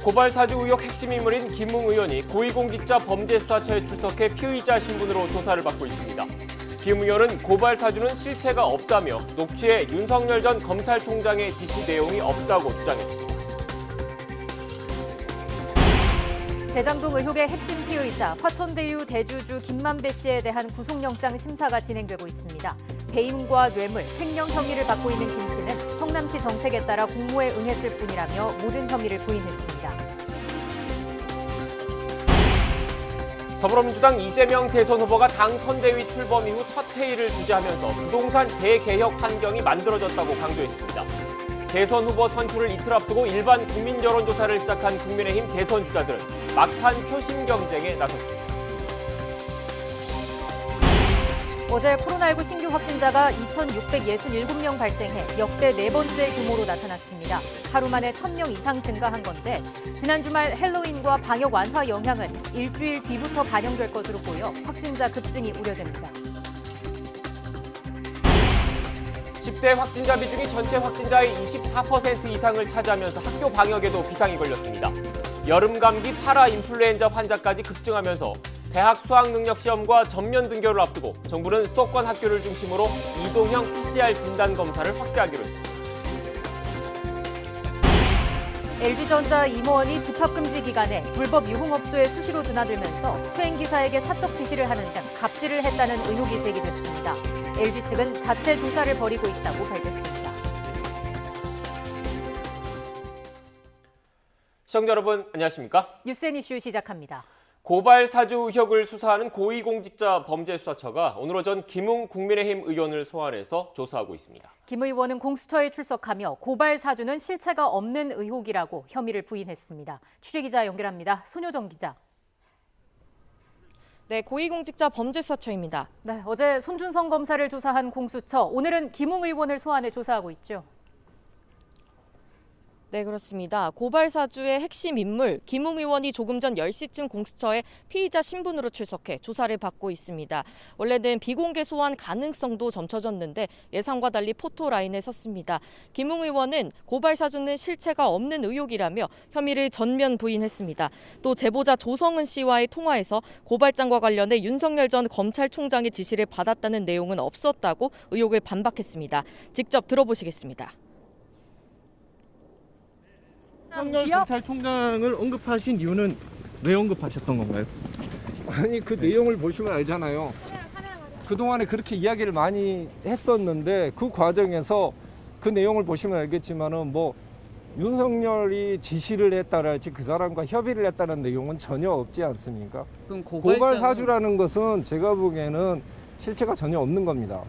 고발 사주 의혹 핵심 인물인 김웅 의원이 고위공직자 범죄수사처에 출석해 피의자 신분으로 조사를 받고 있습니다. 김 의원은 고발 사주는 실체가 없다며 녹취에 윤석열 전 검찰총장의 지시 내용이 없다고 주장했습니다. 대장동 의혹의 핵심 피의자 화천대유 대주주 김만배 씨에 대한 구속영장 심사가 진행되고 있습니다. 배임과 뇌물, 횡령 혐의를 받고 있는 김 씨는 성남시 정책에 따라 공모에 응했을 뿐이라며 모든 혐의를 부인했습니다. 더불어민주당 이재명 대선 후보가 당 선대위 출범 이후 첫 회의를 주재하면서 부동산 대개혁 환경이 만들어졌다고 강조했습니다. 대선 후보 선출을 이틀 앞두고 일반 국민 여론조사를 시작한 국민의힘 대선 주자들은 막판 표심 경쟁에 나섰습니다. 어제 코로나19 신규 확진자가 2,667명 발생해 역대 네 번째 규모로 나타났습니다. 하루 만에 1,000명 이상 증가한 건데 지난 주말 헬로윈과 방역 완화 영향은 일주일 뒤부터 반영될 것으로 보여 확진자 급증이 우려됩니다. 10대 확진자 비중이 전체 확진자의 24% 이상을 차지하면서 학교 방역에도 비상이 걸렸습니다. 여름 감기, 파라 인플루엔자 환자까지 급증하면서 대학 수학능력시험과 전면 등교를 앞두고 정부는 수도권 학교를 중심으로 이동형 PCR 진단 검사를 확대하기로 했습니다. LG전자 임원이 집합금지 기간에 불법 유흥업소에 수시로 드나들면서 수행기사에게 사적 지시를 하는 등 갑질을 했다는 의혹이 제기됐습니다. LG 측은 자체 조사를 벌이고 있다고 밝혔습니다. 시청자 여러분, 안녕하십니까? 뉴스앤 이슈 시작합니다. 고발 사주 의혹을 수사하는 고위공직자 범죄수사처가 오늘 오전 김웅 국민의힘 의원을 소환해서 조사하고 있습니다. 김 의원은 공수처에 출석하며 고발 사주는 실체가 없는 의혹이라고 혐의를 부인했습니다. 취재기자 연결합니다. 손효정 기자. 네, 고위공직자 범죄수사처입니다. 네, 어제 손준성 검사를 조사한 공수처, 오늘은 김웅 의원을 소환해 조사하고 있죠. 네, 그렇습니다. 고발 사주의 핵심 인물 김웅 의원이 조금 전 10시쯤 공수처에 피의자 신분으로 출석해 조사를 받고 있습니다. 원래는 비공개 소환 가능성도 점쳐졌는데 예상과 달리 포토라인에 섰습니다. 김웅 의원은 고발 사주는 실체가 없는 의혹이라며 혐의를 전면 부인했습니다. 또 제보자 조성은 씨와의 통화에서 고발장과 관련해 윤석열 전 검찰총장의 지시를 받았다는 내용은 없었다고 의혹을 반박했습니다. 직접 들어보시겠습니다. 윤석열 검찰총장을 언급하신 이유는 왜 언급하셨던 건가요? 아니 그 내용을 보시면 알잖아요. 그동안에 그렇게 이야기를 많이 했었는데 그 과정에서 그 내용을 보시면 알겠지만은 뭐 윤석열이 지시를 했다랄지 그 사람과 협의를 했다는 내용은 전혀 없지 않습니까? 그럼 고발 사주라는 것은 제가 보기에는 실체가 전혀 없는 겁니다.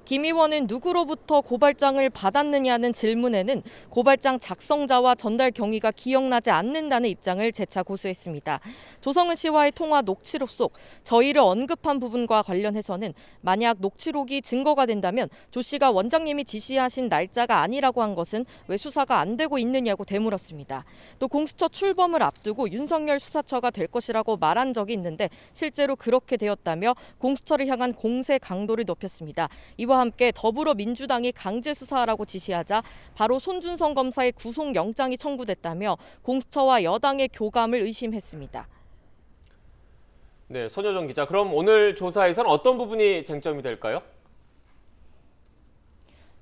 김 의원은 누구로부터 고발장을 받았느냐는 질문에는 고발장 작성자와 전달 경위가 기억나지 않는다는 입장을 재차 고수했습니다. 조성은 씨와의 통화 녹취록 속 저희를 언급한 부분과 관련해서는 만약 녹취록이 증거가 된다면 조 씨가 원장님이 지시하신 날짜가 아니라고 한 것은 왜 수사가 안 되고 있느냐고 되물었습니다. 또 공수처 출범을 앞두고 윤석열 수사처가 될 것이라고 말한 적이 있는데 실제로 그렇게 되었다며 공수처를 향한 공세 강도를 높였습니다. 이와 함께 더불어민주당이 강제 수사하라고 지시하자 바로 손준성 검사의 구속영장이 청구됐다며 공수처와 여당의 교감을 의심했습니다. 네, 손효정 기자. 그럼 오늘 조사에서는 어떤 부분이 쟁점이 될까요?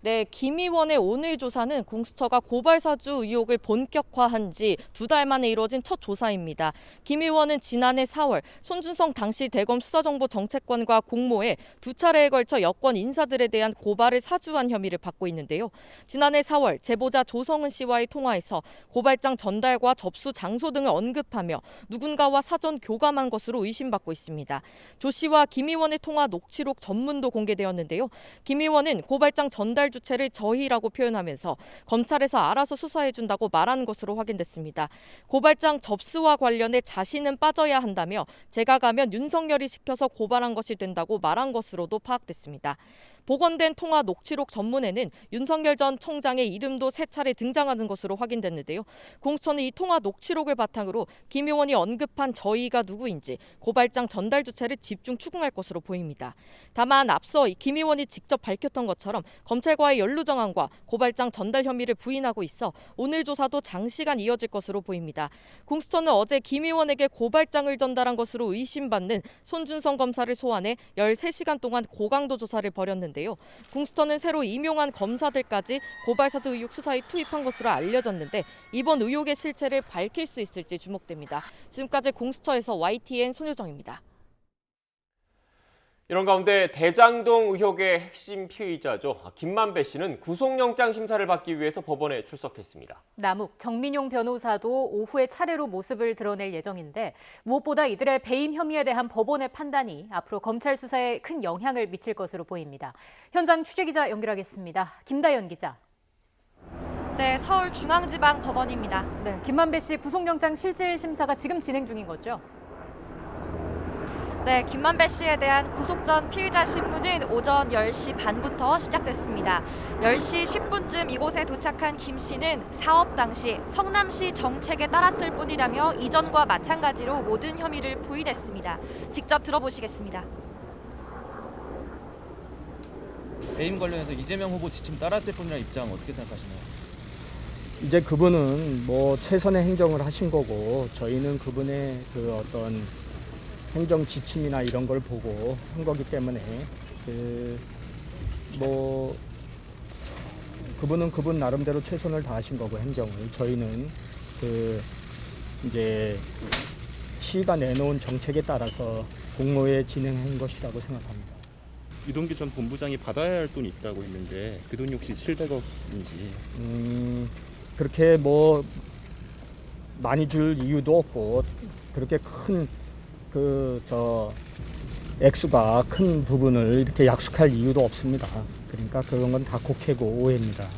네, 김 의원의 오늘 조사는 공수처가 고발 사주 의혹을 본격화한 지 2달 만에 이루어진 첫 조사입니다. 김 의원은 지난해 4월 손준성 당시 대검 수사정보정책관과 공모해 2차례에 걸쳐 여권 인사들에 대한 고발을 사주한 혐의를 받고 있는데요. 지난해 4월 제보자 조성은 씨와의 통화에서 고발장 전달과 접수 장소 등을 언급하며 누군가와 사전 교감한 것으로 의심받고 있습니다. 조 씨와 김 의원의 통화 녹취록 전문도 공개되었는데요. 김 의원은 고발장 전달 주체를 저희라고 표현하면서 검찰에서 알아서 수사해준다고 말한 것으로 확인됐습니다. 고발장 접수와 관련해 자신은 빠져야 한다며 제가 가면 윤석열이 시켜서 고발한 것이 된다고 말한 것으로도 파악됐습니다. 복원된 통화 녹취록 전문에는 윤석열 전 총장의 이름도 3차례 등장하는 것으로 확인됐는데요. 공수처는 이 통화 녹취록을 바탕으로 김 의원이 언급한 저희가 누구인지 고발장 전달 주체를 집중 추궁할 것으로 보입니다. 다만 앞서 김 의원이 직접 밝혔던 것처럼 검찰과의 연루 정황과 고발장 전달 혐의를 부인하고 있어 오늘 조사도 장시간 이어질 것으로 보입니다. 공수처는 어제 김 의원에게 고발장을 전달한 것으로 의심받는 손준성 검사를 소환해 13시간 동안 고강도 조사를 벌였는데요. 공수처는 새로 임용한 검사들까지 고발사드 의혹 수사에 투입한 것으로 알려졌는데 이번 의혹의 실체를 밝힐 수 있을지 주목됩니다. 지금까지 공수처에서 YTN 손효정입니다. 이런 가운데 대장동 의혹의 핵심 피의자죠. 김만배 씨는 구속영장 심사를 받기 위해서 법원에 출석했습니다. 남욱, 정민용 변호사도 오후에 차례로 모습을 드러낼 예정인데 무엇보다 이들의 배임 혐의에 대한 법원의 판단이 앞으로 검찰 수사에 큰 영향을 미칠 것으로 보입니다. 현장 취재기자 연결하겠습니다. 김다연 기자. 네, 서울중앙지방법원입니다. 네, 김만배 씨 구속영장 실질 심사가 지금 진행 중인 거죠? 네, 김만배 씨에 대한 구속 전 피의자 신문은 오전 10시 반부터 시작됐습니다. 10시 10분쯤 이곳에 도착한 김 씨는 사업 당시 성남시 정책에 따랐을 뿐이라며 이전과 마찬가지로 모든 혐의를 부인했습니다. 직접 들어보시겠습니다. 배임 관련해서 이재명 후보 지침 따랐을 뿐이라는 입장 어떻게 생각하시나요? 이제 그분은 뭐 최선의 행정을 하신 거고 저희는 그분의 그 어떤 행정 지침이나 이런 걸 보고 한 거기 때문에 그분은 그분 나름대로 최선을 다하신 거고 행정을 저희는 이제 시가 내놓은 정책에 따라서 공모에 진행한 것이라고 생각합니다. 유동규 전 본부장이 받아야 할 돈이 있다고 했는데 그 돈이 혹시 700억인지 그렇게 뭐 많이 줄 이유도 없고 그렇게 큰 액수가 큰 부분을 이렇게 약속할 이유도 없습니다. 그러니까 그런 건 다 곡해고 오해입니다.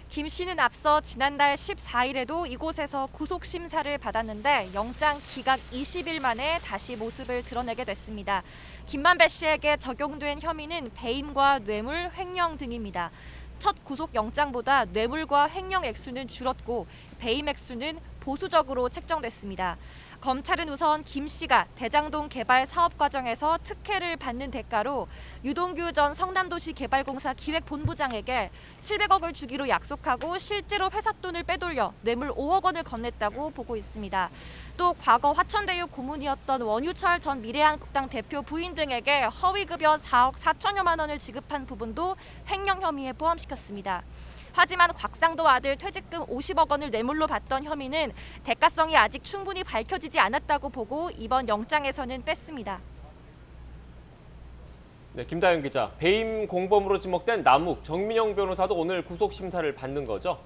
김 씨는 앞서 지난달 14일에도 이곳에서 구속심사를 받았는데 영장 기각 20일 만에 다시 모습을 드러내게 됐습니다. 김만배 씨에게 적용된 혐의는 배임과 뇌물, 횡령 등입니다. 첫 구속영장보다 뇌물과 횡령 액수는 줄었고 배임 액수는 보수적으로 책정됐습니다. 검찰은 우선 김 씨가 대장동 개발 사업 과정에서 특혜를 받는 대가로 유동규 전 성남도시개발공사 기획본부장에게 700억을 주기로 약속하고 실제로 회사 돈을 빼돌려 뇌물 5억 원을 건넸다고 보고 있습니다. 또 과거 화천대유 고문이었던 원유철 전 미래한국당 대표 부인 등에게 허위급여 4억 4천여만 원을 지급한 부분도 횡령 혐의에 포함시켰습니다. 하지만 곽상도 아들 퇴직금 50억 원을 뇌물로 받던 혐의는 대가성이 아직 충분히 밝혀지지 않았다고 보고 이번 영장에서는 뺐습니다. 네, 김다연 기자. 배임 공범으로 지목된 남욱, 정민용 변호사도 오늘 구속 심사를 받는 거죠?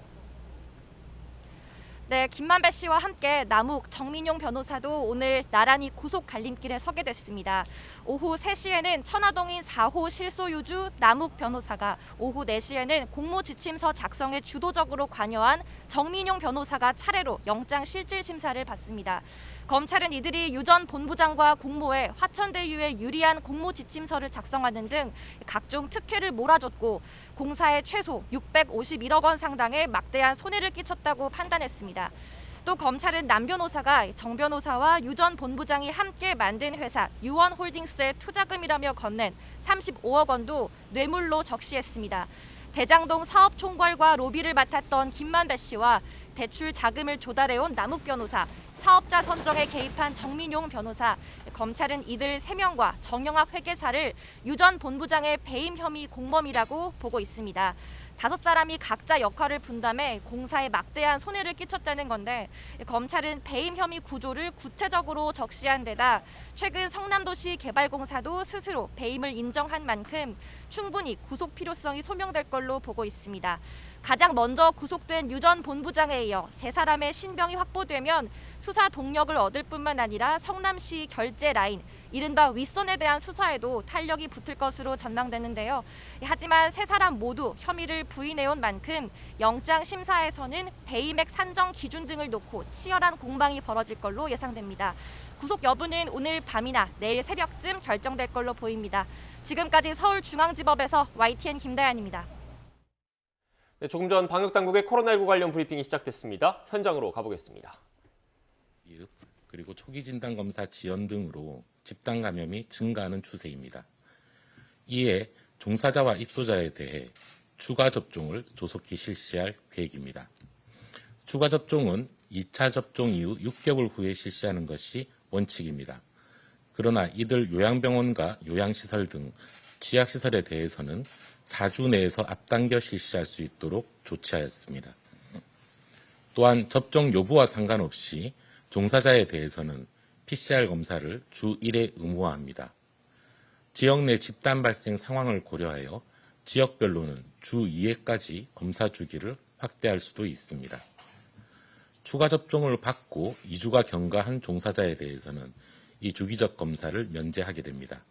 네, 김만배 씨와 함께 남욱, 정민용 변호사도 오늘 나란히 구속 갈림길에 서게 됐습니다. 오후 3시에는 천화동인 4호 실소유주 남욱 변호사가, 오후 4시에는 공모지침서 작성에 주도적으로 관여한 정민용 변호사가 차례로 영장 실질 심사를 받습니다. 검찰은 이들이 유 전 본부장과 공모해 화천대유에 유리한 공모지침서를 작성하는 등 각종 특혜를 몰아줬고 공사에 최소 651억 원 상당의 막대한 손해를 끼쳤다고 판단했습니다. 또 검찰은 남 변호사가 정 변호사와 유 전 본부장이 함께 만든 회사 유원홀딩스의 투자금이라며 건넨 35억 원도 뇌물로 적시했습니다. 대장동 사업 총괄과 로비를 맡았던 김만배 씨와 대출 자금을 조달해온 남욱 변호사, 사업자 선정에 개입한 정민용 변호사, 검찰은 이들 3명과 정영학 회계사를 유 전 본부장의 배임 혐의 공범이라고 보고 있습니다. 5사람이 각자 역할을 분담해 공사에 막대한 손해를 끼쳤다는 건데 검찰은 배임 혐의 구조를 구체적으로 적시한 데다 최근 성남도시 개발공사도 스스로 배임을 인정한 만큼 충분히 구속 필요성이 소명될 걸로 보고 있습니다. 가장 먼저 구속된 유 전 본부장에 이어 3사람의 신병이 확보되면 수사 동력을 얻을 뿐만 아니라 성남시 결제 라인, 이른바 윗선에 대한 수사에도 탄력이 붙을 것으로 전망되는데요. 하지만 3사람 모두 혐의를 부인해온 만큼 영장 심사에서는 배임액 산정 기준 등을 놓고 치열한 공방이 벌어질 걸로 예상됩니다. 구속 여부는 오늘 밤이나 내일 새벽쯤 결정될 걸로 보입니다. 지금까지 서울중앙지법에서 YTN 김다연입니다. 네, 조금 전 방역당국의 코로나19 관련 브리핑이 시작됐습니다. 현장으로 가보겠습니다. 그리고 초기 진단 검사 지연 등으로 집단 감염이 증가하는 추세입니다. 이에 종사자와 입소자에 대해 추가 접종을 조속히 실시할 계획입니다. 추가 접종은 2차 접종 이후 6개월 후에 실시하는 것이 원칙입니다. 그러나 이들 요양병원과 요양시설 등 취약시설에 대해서는 4주 내에서 앞당겨 실시할 수 있도록 조치하였습니다. 또한 접종 여부와 상관없이 종사자에 대해서는 PCR 검사를 주 1회 의무화합니다. 지역 내 집단 발생 상황을 고려하여 지역별로는 주 2회까지 검사 주기를 확대할 수도 있습니다. 추가 접종을 받고 2주가 경과한 종사자에 대해서는 이 주기적 검사를 면제하게 됩니다.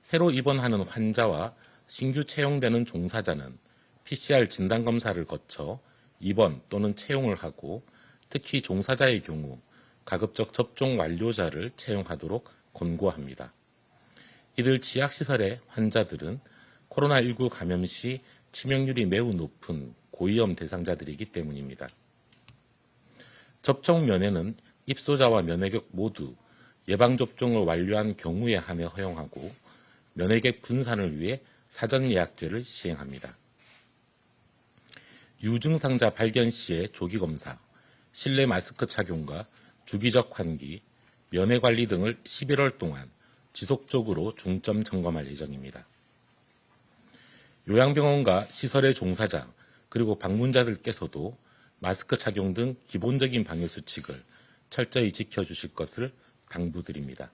새로 입원하는 환자와 신규 채용되는 종사자는 PCR 진단검사를 거쳐 입원 또는 채용을 하고 특히 종사자의 경우 가급적 접종 완료자를 채용하도록 권고합니다. 이들 취약시설의 환자들은 코로나19 감염 시 치명률이 매우 높은 고위험 대상자들이기 때문입니다. 접종 면회는 입소자와 면회객 모두 예방접종을 완료한 경우에 한해 허용하고 면회객 분산을 위해 사전 예약제를 시행합니다. 유증상자 발견 시의 조기검사, 실내 마스크 착용과 주기적 환기, 면회관리 등을 11월 동안 지속적으로 중점 점검할 예정입니다. 요양병원과 시설의 종사자 그리고 방문자들께서도 마스크 착용 등 기본적인 방역수칙을 철저히 지켜주실 것을 당부드립니다.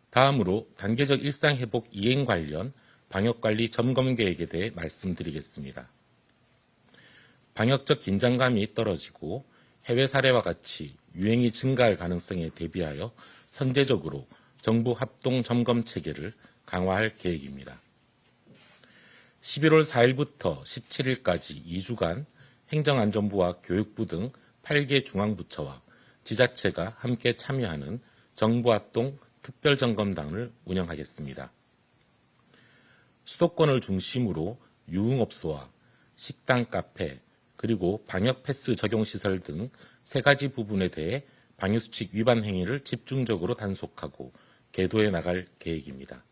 다음으로 단계적 일상회복 이행 관련 방역관리 점검 계획에 대해 말씀드리겠습니다. 방역적 긴장감이 떨어지고 해외 사례와 같이 유행이 증가할 가능성에 대비하여 선제적으로 정부 합동 점검 체계를 강화할 계획입니다. 11월 4일부터 17일까지 2주간 행정안전부와 교육부 등 8개 중앙부처와 지자체가 함께 참여하는 정부합동 특별점검단을 운영하겠습니다. 수도권을 중심으로 유흥업소와 식당, 카페, 그리고 방역패스 적용시설 등 3가지 부분에 대해 방역수칙 위반 행위를 집중적으로 단속하고 계도해 나갈 계획입니다.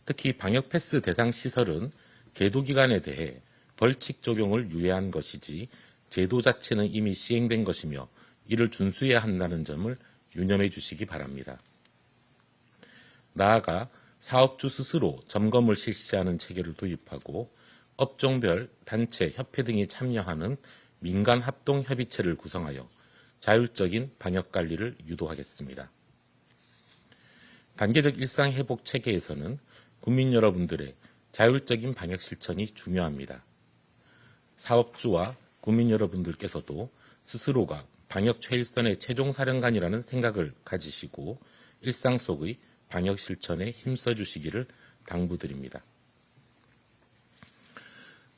특히 방역패스 대상 시설은 계도기간에 대해 벌칙 적용을 유예한 것이지 제도 자체는 이미 시행된 것이며 이를 준수해야 한다는 점을 유념해 주시기 바랍니다. 나아가 사업주 스스로 점검을 실시하는 체계를 도입하고 업종별 단체, 협회 등이 참여하는 민간 합동협의체를 구성하여 자율적인 방역관리를 유도하겠습니다. 단계적 일상회복 체계에서는 국민 여러분들의 자율적인 방역 실천이 중요합니다. 사업주와 국민 여러분들께서도 스스로가 방역 최일선의 최종사령관이라는 생각을 가지시고 일상 속의 방역 실천에 힘써 주시기를 당부드립니다.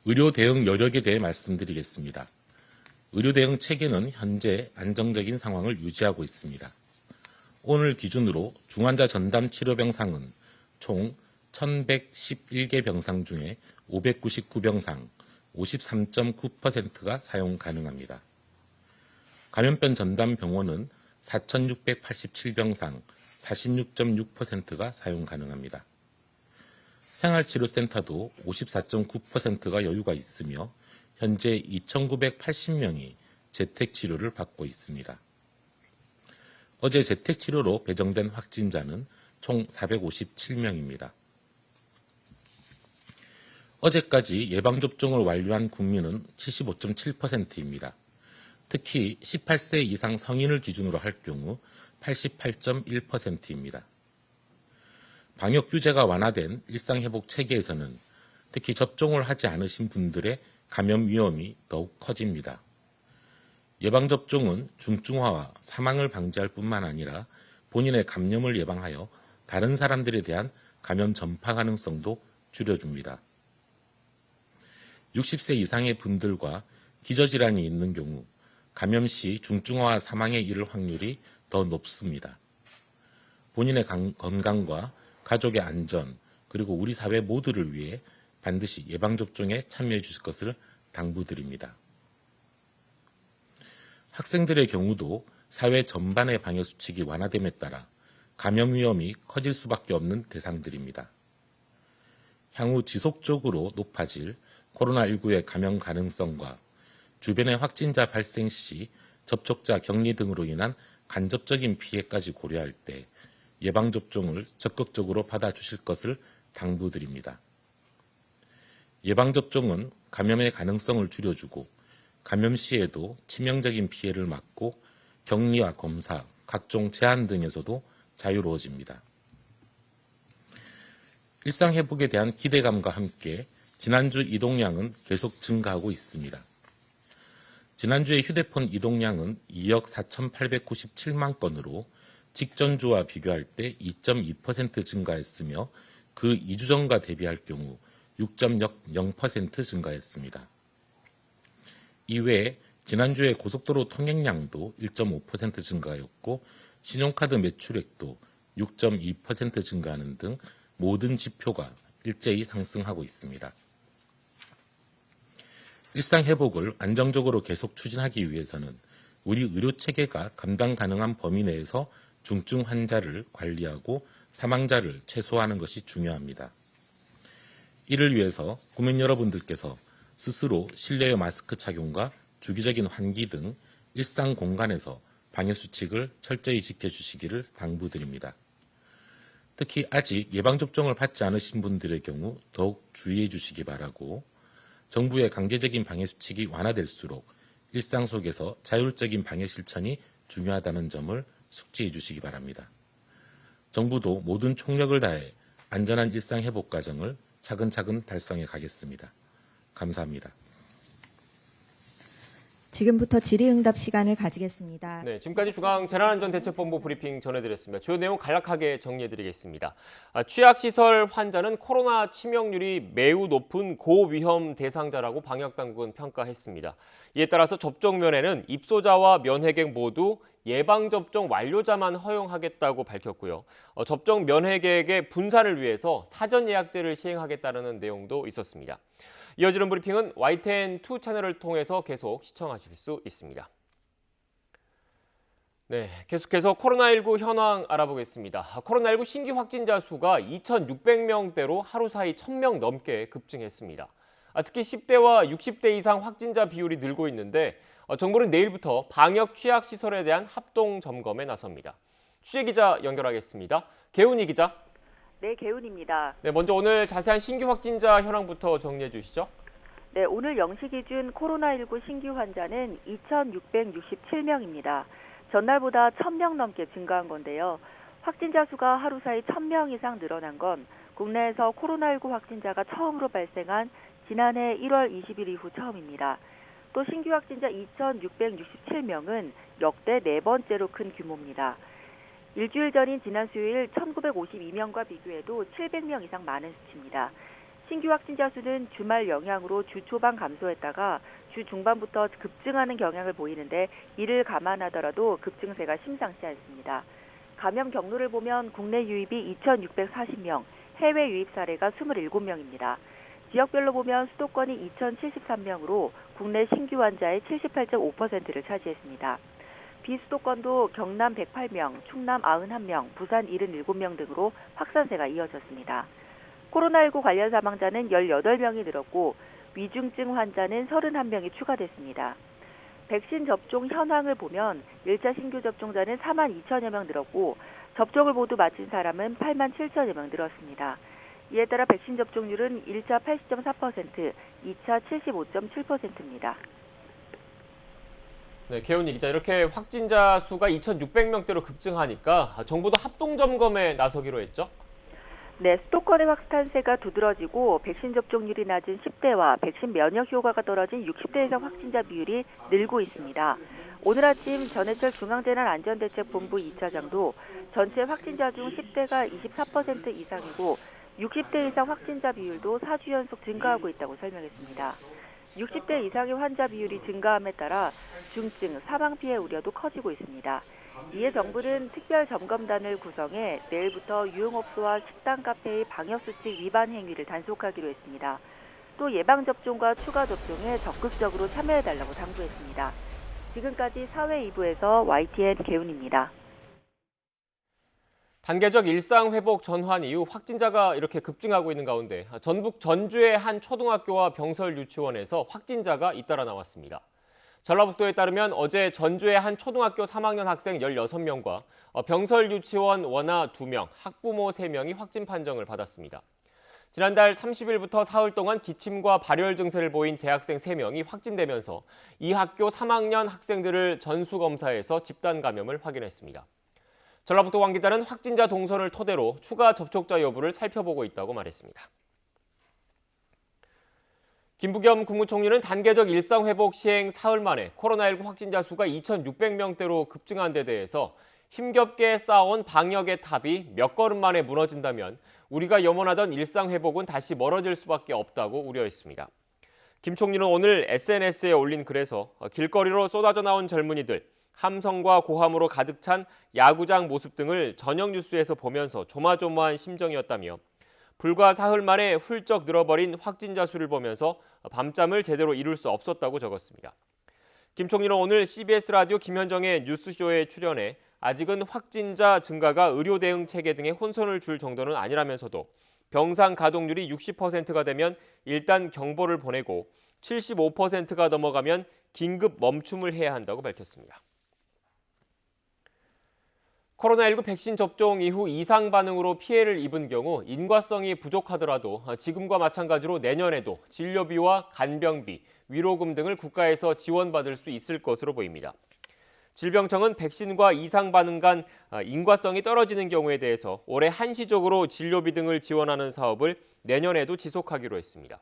의료 대응 여력에 대해 말씀드리겠습니다. 의료 대응 체계는 현재 안정적인 상황을 유지하고 있습니다. 오늘 기준으로 중환자 전담 치료 병상은 총 1111개 병상 중에 599병상, 53.9%가 사용 가능합니다. 감염병 전담 병원은 4,687병상, 46.6%가 사용 가능합니다. 생활치료센터도 54.9%가 여유가 있으며 현재 2,980명이 재택치료를 받고 있습니다. 어제 재택치료로 배정된 확진자는 총 457명입니다. 어제까지 예방접종을 완료한 국민은 75.7%입니다. 특히 18세 이상 성인을 기준으로 할 경우 88.1%입니다. 방역 규제가 완화된 일상회복 체계에서는 특히 접종을 하지 않으신 분들의 감염 위험이 더욱 커집니다. 예방접종은 중증화와 사망을 방지할 뿐만 아니라 본인의 감염을 예방하여 다른 사람들에 대한 감염 전파 가능성도 줄여줍니다. 60세 이상의 분들과 기저질환이 있는 경우 감염 시 중증화와 사망에 이를 확률이 더 높습니다. 본인의 건강과 가족의 안전, 그리고 우리 사회 모두를 위해 반드시 예방접종에 참여해 주실 것을 당부드립니다. 학생들의 경우도 사회 전반의 방역수칙이 완화됨에 따라 감염 위험이 커질 수밖에 없는 대상들입니다. 향후 지속적으로 높아질 코로나19의 감염 가능성과 주변의 확진자 발생 시 접촉자 격리 등으로 인한 간접적인 피해까지 고려할 때 예방접종을 적극적으로 받아주실 것을 당부드립니다. 예방접종은 감염의 가능성을 줄여주고 감염 시에도 치명적인 피해를 막고 격리와 검사, 각종 제한 등에서도 자유로워집니다. 일상 회복에 대한 기대감과 함께 지난주 이동량은 계속 증가하고 있습니다. 지난주의 휴대폰 이동량은 2억 4,897만 건으로 직전주와 비교할 때 2.2% 증가했으며 그 2주 전과 대비할 경우 6.0% 증가했습니다. 이외에 지난주에 고속도로 통행량도 1.5% 증가하였고 신용카드 매출액도 6.2% 증가하는 등 모든 지표가 일제히 상승하고 있습니다. 일상 회복을 안정적으로 계속 추진하기 위해서는 우리 의료체계가 감당 가능한 범위 내에서 중증 환자를 관리하고 사망자를 최소화하는 것이 중요합니다. 이를 위해서 국민 여러분들께서 스스로 실내의 마스크 착용과 주기적인 환기 등 일상 공간에서 방역수칙을 철저히 지켜주시기를 당부드립니다. 특히 아직 예방접종을 받지 않으신 분들의 경우 더욱 주의해 주시기 바라고 정부의 강제적인 방역수칙이 완화될수록 일상 속에서 자율적인 방역 실천이 중요하다는 점을 숙지해 주시기 바랍니다. 정부도 모든 총력을 다해 안전한 일상 회복 과정을 차근차근 달성해 가겠습니다. 감사합니다. 지금부터 질의응답 시간을 가지겠습니다. 네, 지금까지 중앙재난안전대책본부 브리핑 전해드렸습니다. 주요 내용 간략하게 정리해드리겠습니다. 취약시설 환자는 코로나 치명률이 매우 높은 고위험 대상자라고 방역당국은 평가했습니다. 이에 따라서 접종면에는 입소자와 면회객 모두 예방접종 완료자만 허용하겠다고 밝혔고요. 접종 면회객의 분산을 위해서 사전 예약제를 시행하겠다는 내용도 있었습니다. 이어지는 브리핑은 YTN2 채널을 통해서 계속 시청하실 수 있습니다. 네, 계속해서 코로나19 현황 알아보겠습니다. 코로나19 신규 확진자 수가 2,600명대로 하루 사이 1,000명 넘게 급증했습니다. 특히 10대와 60대 이상 확진자 비율이 늘고 있는데 정부는 내일부터 방역 취약시설에 대한 합동 점검에 나섭니다. 취재기자 연결하겠습니다. 개훈이 기자. 네, 개훈입니다. 네, 먼저 오늘 자세한 신규 확진자 현황부터 정리해 주시죠. 네, 오늘 0시 기준 코로나19 신규 환자는 2,667명입니다. 전날보다 1,000명 넘게 증가한 건데요. 확진자 수가 하루 사이 1,000명 이상 늘어난 건 국내에서 코로나19 확진자가 처음으로 발생한 지난해 1월 20일 이후 처음입니다. 또 신규 확진자 2,667명은 역대 네 번째로 큰 규모입니다. 일주일 전인 지난 수요일 1,952명과 비교해도 700명 이상 많은 수치입니다. 신규 확진자 수는 주말 영향으로 주 초반 감소했다가 주 중반부터 급증하는 경향을 보이는데 이를 감안하더라도 급증세가 심상치 않습니다. 감염 경로를 보면 국내 유입이 2,640명, 해외 유입 사례가 27명입니다. 지역별로 보면 수도권이 2,073명으로 국내 신규 환자의 78.5%를 차지했습니다. 비수도권도 경남 108명, 충남 91명, 부산 77명 등으로 확산세가 이어졌습니다. 코로나19 관련 사망자는 18명이 늘었고 위중증 환자는 31명이 추가됐습니다. 백신 접종 현황을 보면 1차 신규 접종자는 4만 2천여 명 늘었고 접종을 모두 마친 사람은 8만 7천여 명 늘었습니다. 이에 따라 백신 접종률은 1차 80.4%, 2차 75.7%입니다. 네, 개훈이 기자, 이렇게 확진자 수가 2,600명대로 급증하니까 정부도 합동 점검에 나서기로 했죠? 네, 수도권의 확산세가 두드러지고 백신 접종률이 낮은 10대와 백신 면역 효과가 떨어진 60대 이상 확진자 비율이 늘고 있습니다. 오늘 아침 전해철 중앙재난안전대책본부 2차장도 전체 확진자 중 10대가 24% 이상이고 60대 이상 확진자 비율도 4주 연속 증가하고 있다고 설명했습니다. 60대 이상의 환자 비율이 증가함에 따라 중증, 사망 피해 우려도 커지고 있습니다. 이에 정부는 특별 점검단을 구성해 내일부터 유흥업소와 식당, 카페의 방역수칙 위반 행위를 단속하기로 했습니다. 또 예방접종과 추가 접종에 적극적으로 참여해달라고 당부했습니다. 지금까지 사회 2부에서 YTN 개훈입니다. 단계적 일상 회복 전환 이후 확진자가 이렇게 급증하고 있는 가운데 전북 전주의 한 초등학교와 병설 유치원에서 확진자가 잇따라 나왔습니다. 전라북도에 따르면 어제 전주의 한 초등학교 3학년 학생 16명과 병설 유치원 원아 2명, 학부모 3명이 확진 판정을 받았습니다. 지난달 30일부터 사흘 동안 기침과 발열 증세를 보인 재학생 3명이 확진되면서 이 학교 3학년 학생들을 전수검사해서 집단 감염을 확인했습니다. 전라북도 관계자는 확진자 동선을 토대로 추가 접촉자 여부를 살펴보고 있다고 말했습니다. 김부겸 국무총리는 단계적 일상회복 시행 사흘 만에 코로나19 확진자 수가 2,600명대로 급증한 데 대해서 힘겹게 쌓아온 방역의 탑이 몇 걸음 만에 무너진다면 우리가 염원하던 일상회복은 다시 멀어질 수밖에 없다고 우려했습니다. 김 총리는 오늘 SNS에 올린 글에서 길거리로 쏟아져 나온 젊은이들, 함성과 고함으로 가득 찬 야구장 모습 등을 저녁 뉴스에서 보면서 조마조마한 심정이었다며 불과 사흘 만에 훌쩍 늘어버린 확진자 수를 보면서 밤잠을 제대로 이룰 수 없었다고 적었습니다. 김 총리는 오늘 CBS 라디오 김현정의 뉴스쇼에 출연해 아직은 확진자 증가가 의료 대응 체계 등에 혼선을 줄 정도는 아니라면서도 병상 가동률이 60%가 되면 일단 경보를 보내고 75%가 넘어가면 긴급 멈춤을 해야 한다고 밝혔습니다. 코로나19 백신 접종 이후 이상 반응으로 피해를 입은 경우 인과성이 부족하더라도 지금과 마찬가지로 내년에도 진료비와 간병비, 위로금 등을 국가에서 지원받을 수 있을 것으로 보입니다. 질병청은 백신과 이상 반응 간 인과성이 떨어지는 경우에 대해서 올해 한시적으로 진료비 등을 지원하는 사업을 내년에도 지속하기로 했습니다.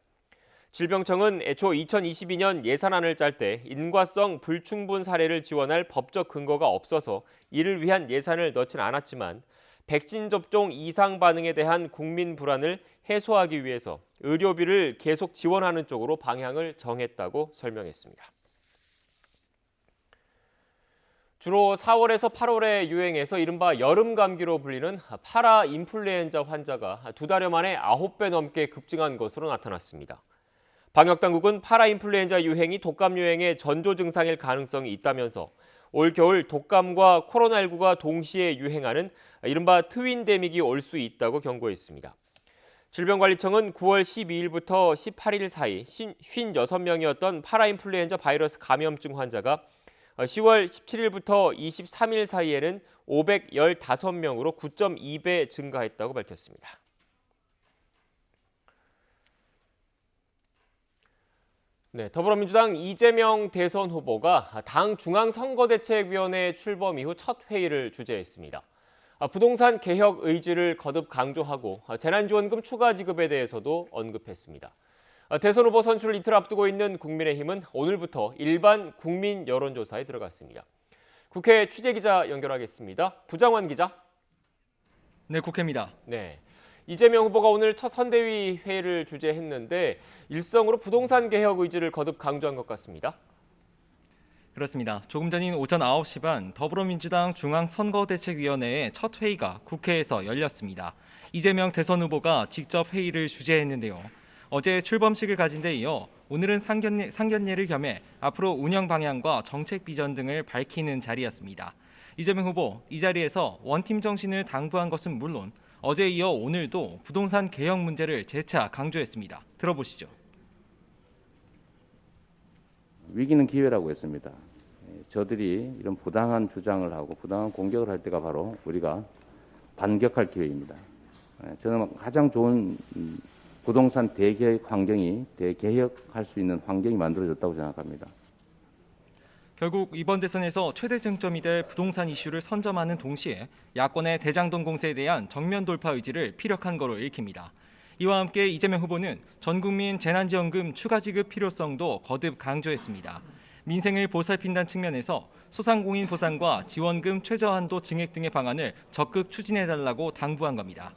질병청은 애초 2022년 예산안을 짤 때 인과성 불충분 사례를 지원할 법적 근거가 없어서 이를 위한 예산을 넣진 않았지만 백신 접종 이상 반응에 대한 국민 불안을 해소하기 위해서 의료비를 계속 지원하는 쪽으로 방향을 정했다고 설명했습니다. 주로 4월에서 8월에 유행해서 이른바 여름 감기로 불리는 파라 인플루엔자 환자가 2달여 만에 9배 넘게 급증한 것으로 나타났습니다. 방역당국은 파라인플루엔자 유행이 독감 유행의 전조 증상일 가능성이 있다면서 올 겨울 독감과 코로나19가 동시에 유행하는 이른바 트윈데믹이 올 수 있다고 경고했습니다. 질병관리청은 9월 12일부터 18일 사이 56명이었던 파라인플루엔자 바이러스 감염증 환자가 10월 17일부터 23일 사이에는 515명으로 9.2배 증가했다고 밝혔습니다. 네, 더불어민주당 이재명 대선 후보가 당 중앙선거대책위원회 출범 이후 첫 회의를 주재했습니다. 부동산 개혁 의지를 거듭 강조하고 재난지원금 추가 지급에 대해서도 언급했습니다. 대선 후보 선출을 이틀 앞두고 있는 국민의힘은 오늘부터 일반 국민 여론조사에 들어갔습니다. 국회 취재기자 연결하겠습니다. 부장환 기자. 네, 국회입니다. 네. 이재명 후보가 오늘 첫 선대위 회의를 주재했는데 일성으로 부동산 개혁 의지를 거듭 강조한 것 같습니다. 그렇습니다. 조금 전인 오전 9시 반 더불어민주당 중앙선거대책위원회의 첫 회의가 국회에서 열렸습니다. 이재명 대선 후보가 직접 회의를 주재했는데요. 어제 출범식을 가진 데 이어 오늘은 상견례를 겸해 앞으로 운영 방향과 정책 비전 등을 밝히는 자리였습니다. 이재명 후보 이 자리에서 원팀 정신을 당부한 것은 물론 어제 이어 오늘도 부동산 개혁 문제를 재차 강조했습니다. 들어보시죠. 위기는 기회라고 했습니다. 저들이 이런 부당한 주장을 하고 부당한 공격을 할 때가 바로 우리가 반격할 기회입니다. 저는 가장 좋은 부동산 대개혁 환경이 대개혁할 수 있는 환경이 만들어졌다고 생각합니다. 결국 이번 대선에서 최대 쟁점이 될 부동산 이슈를 선점하는 동시에 야권의 대장동 공세에 대한 정면 돌파 의지를 피력한 거로 읽힙니다. 이와 함께 이재명 후보는 전국민 재난지원금 추가 지급 필요성도 거듭 강조했습니다. 민생을 보살핀다는 측면에서 소상공인 보상과 지원금 최저한도 증액 등의 방안을 적극 추진해달라고 당부한 겁니다.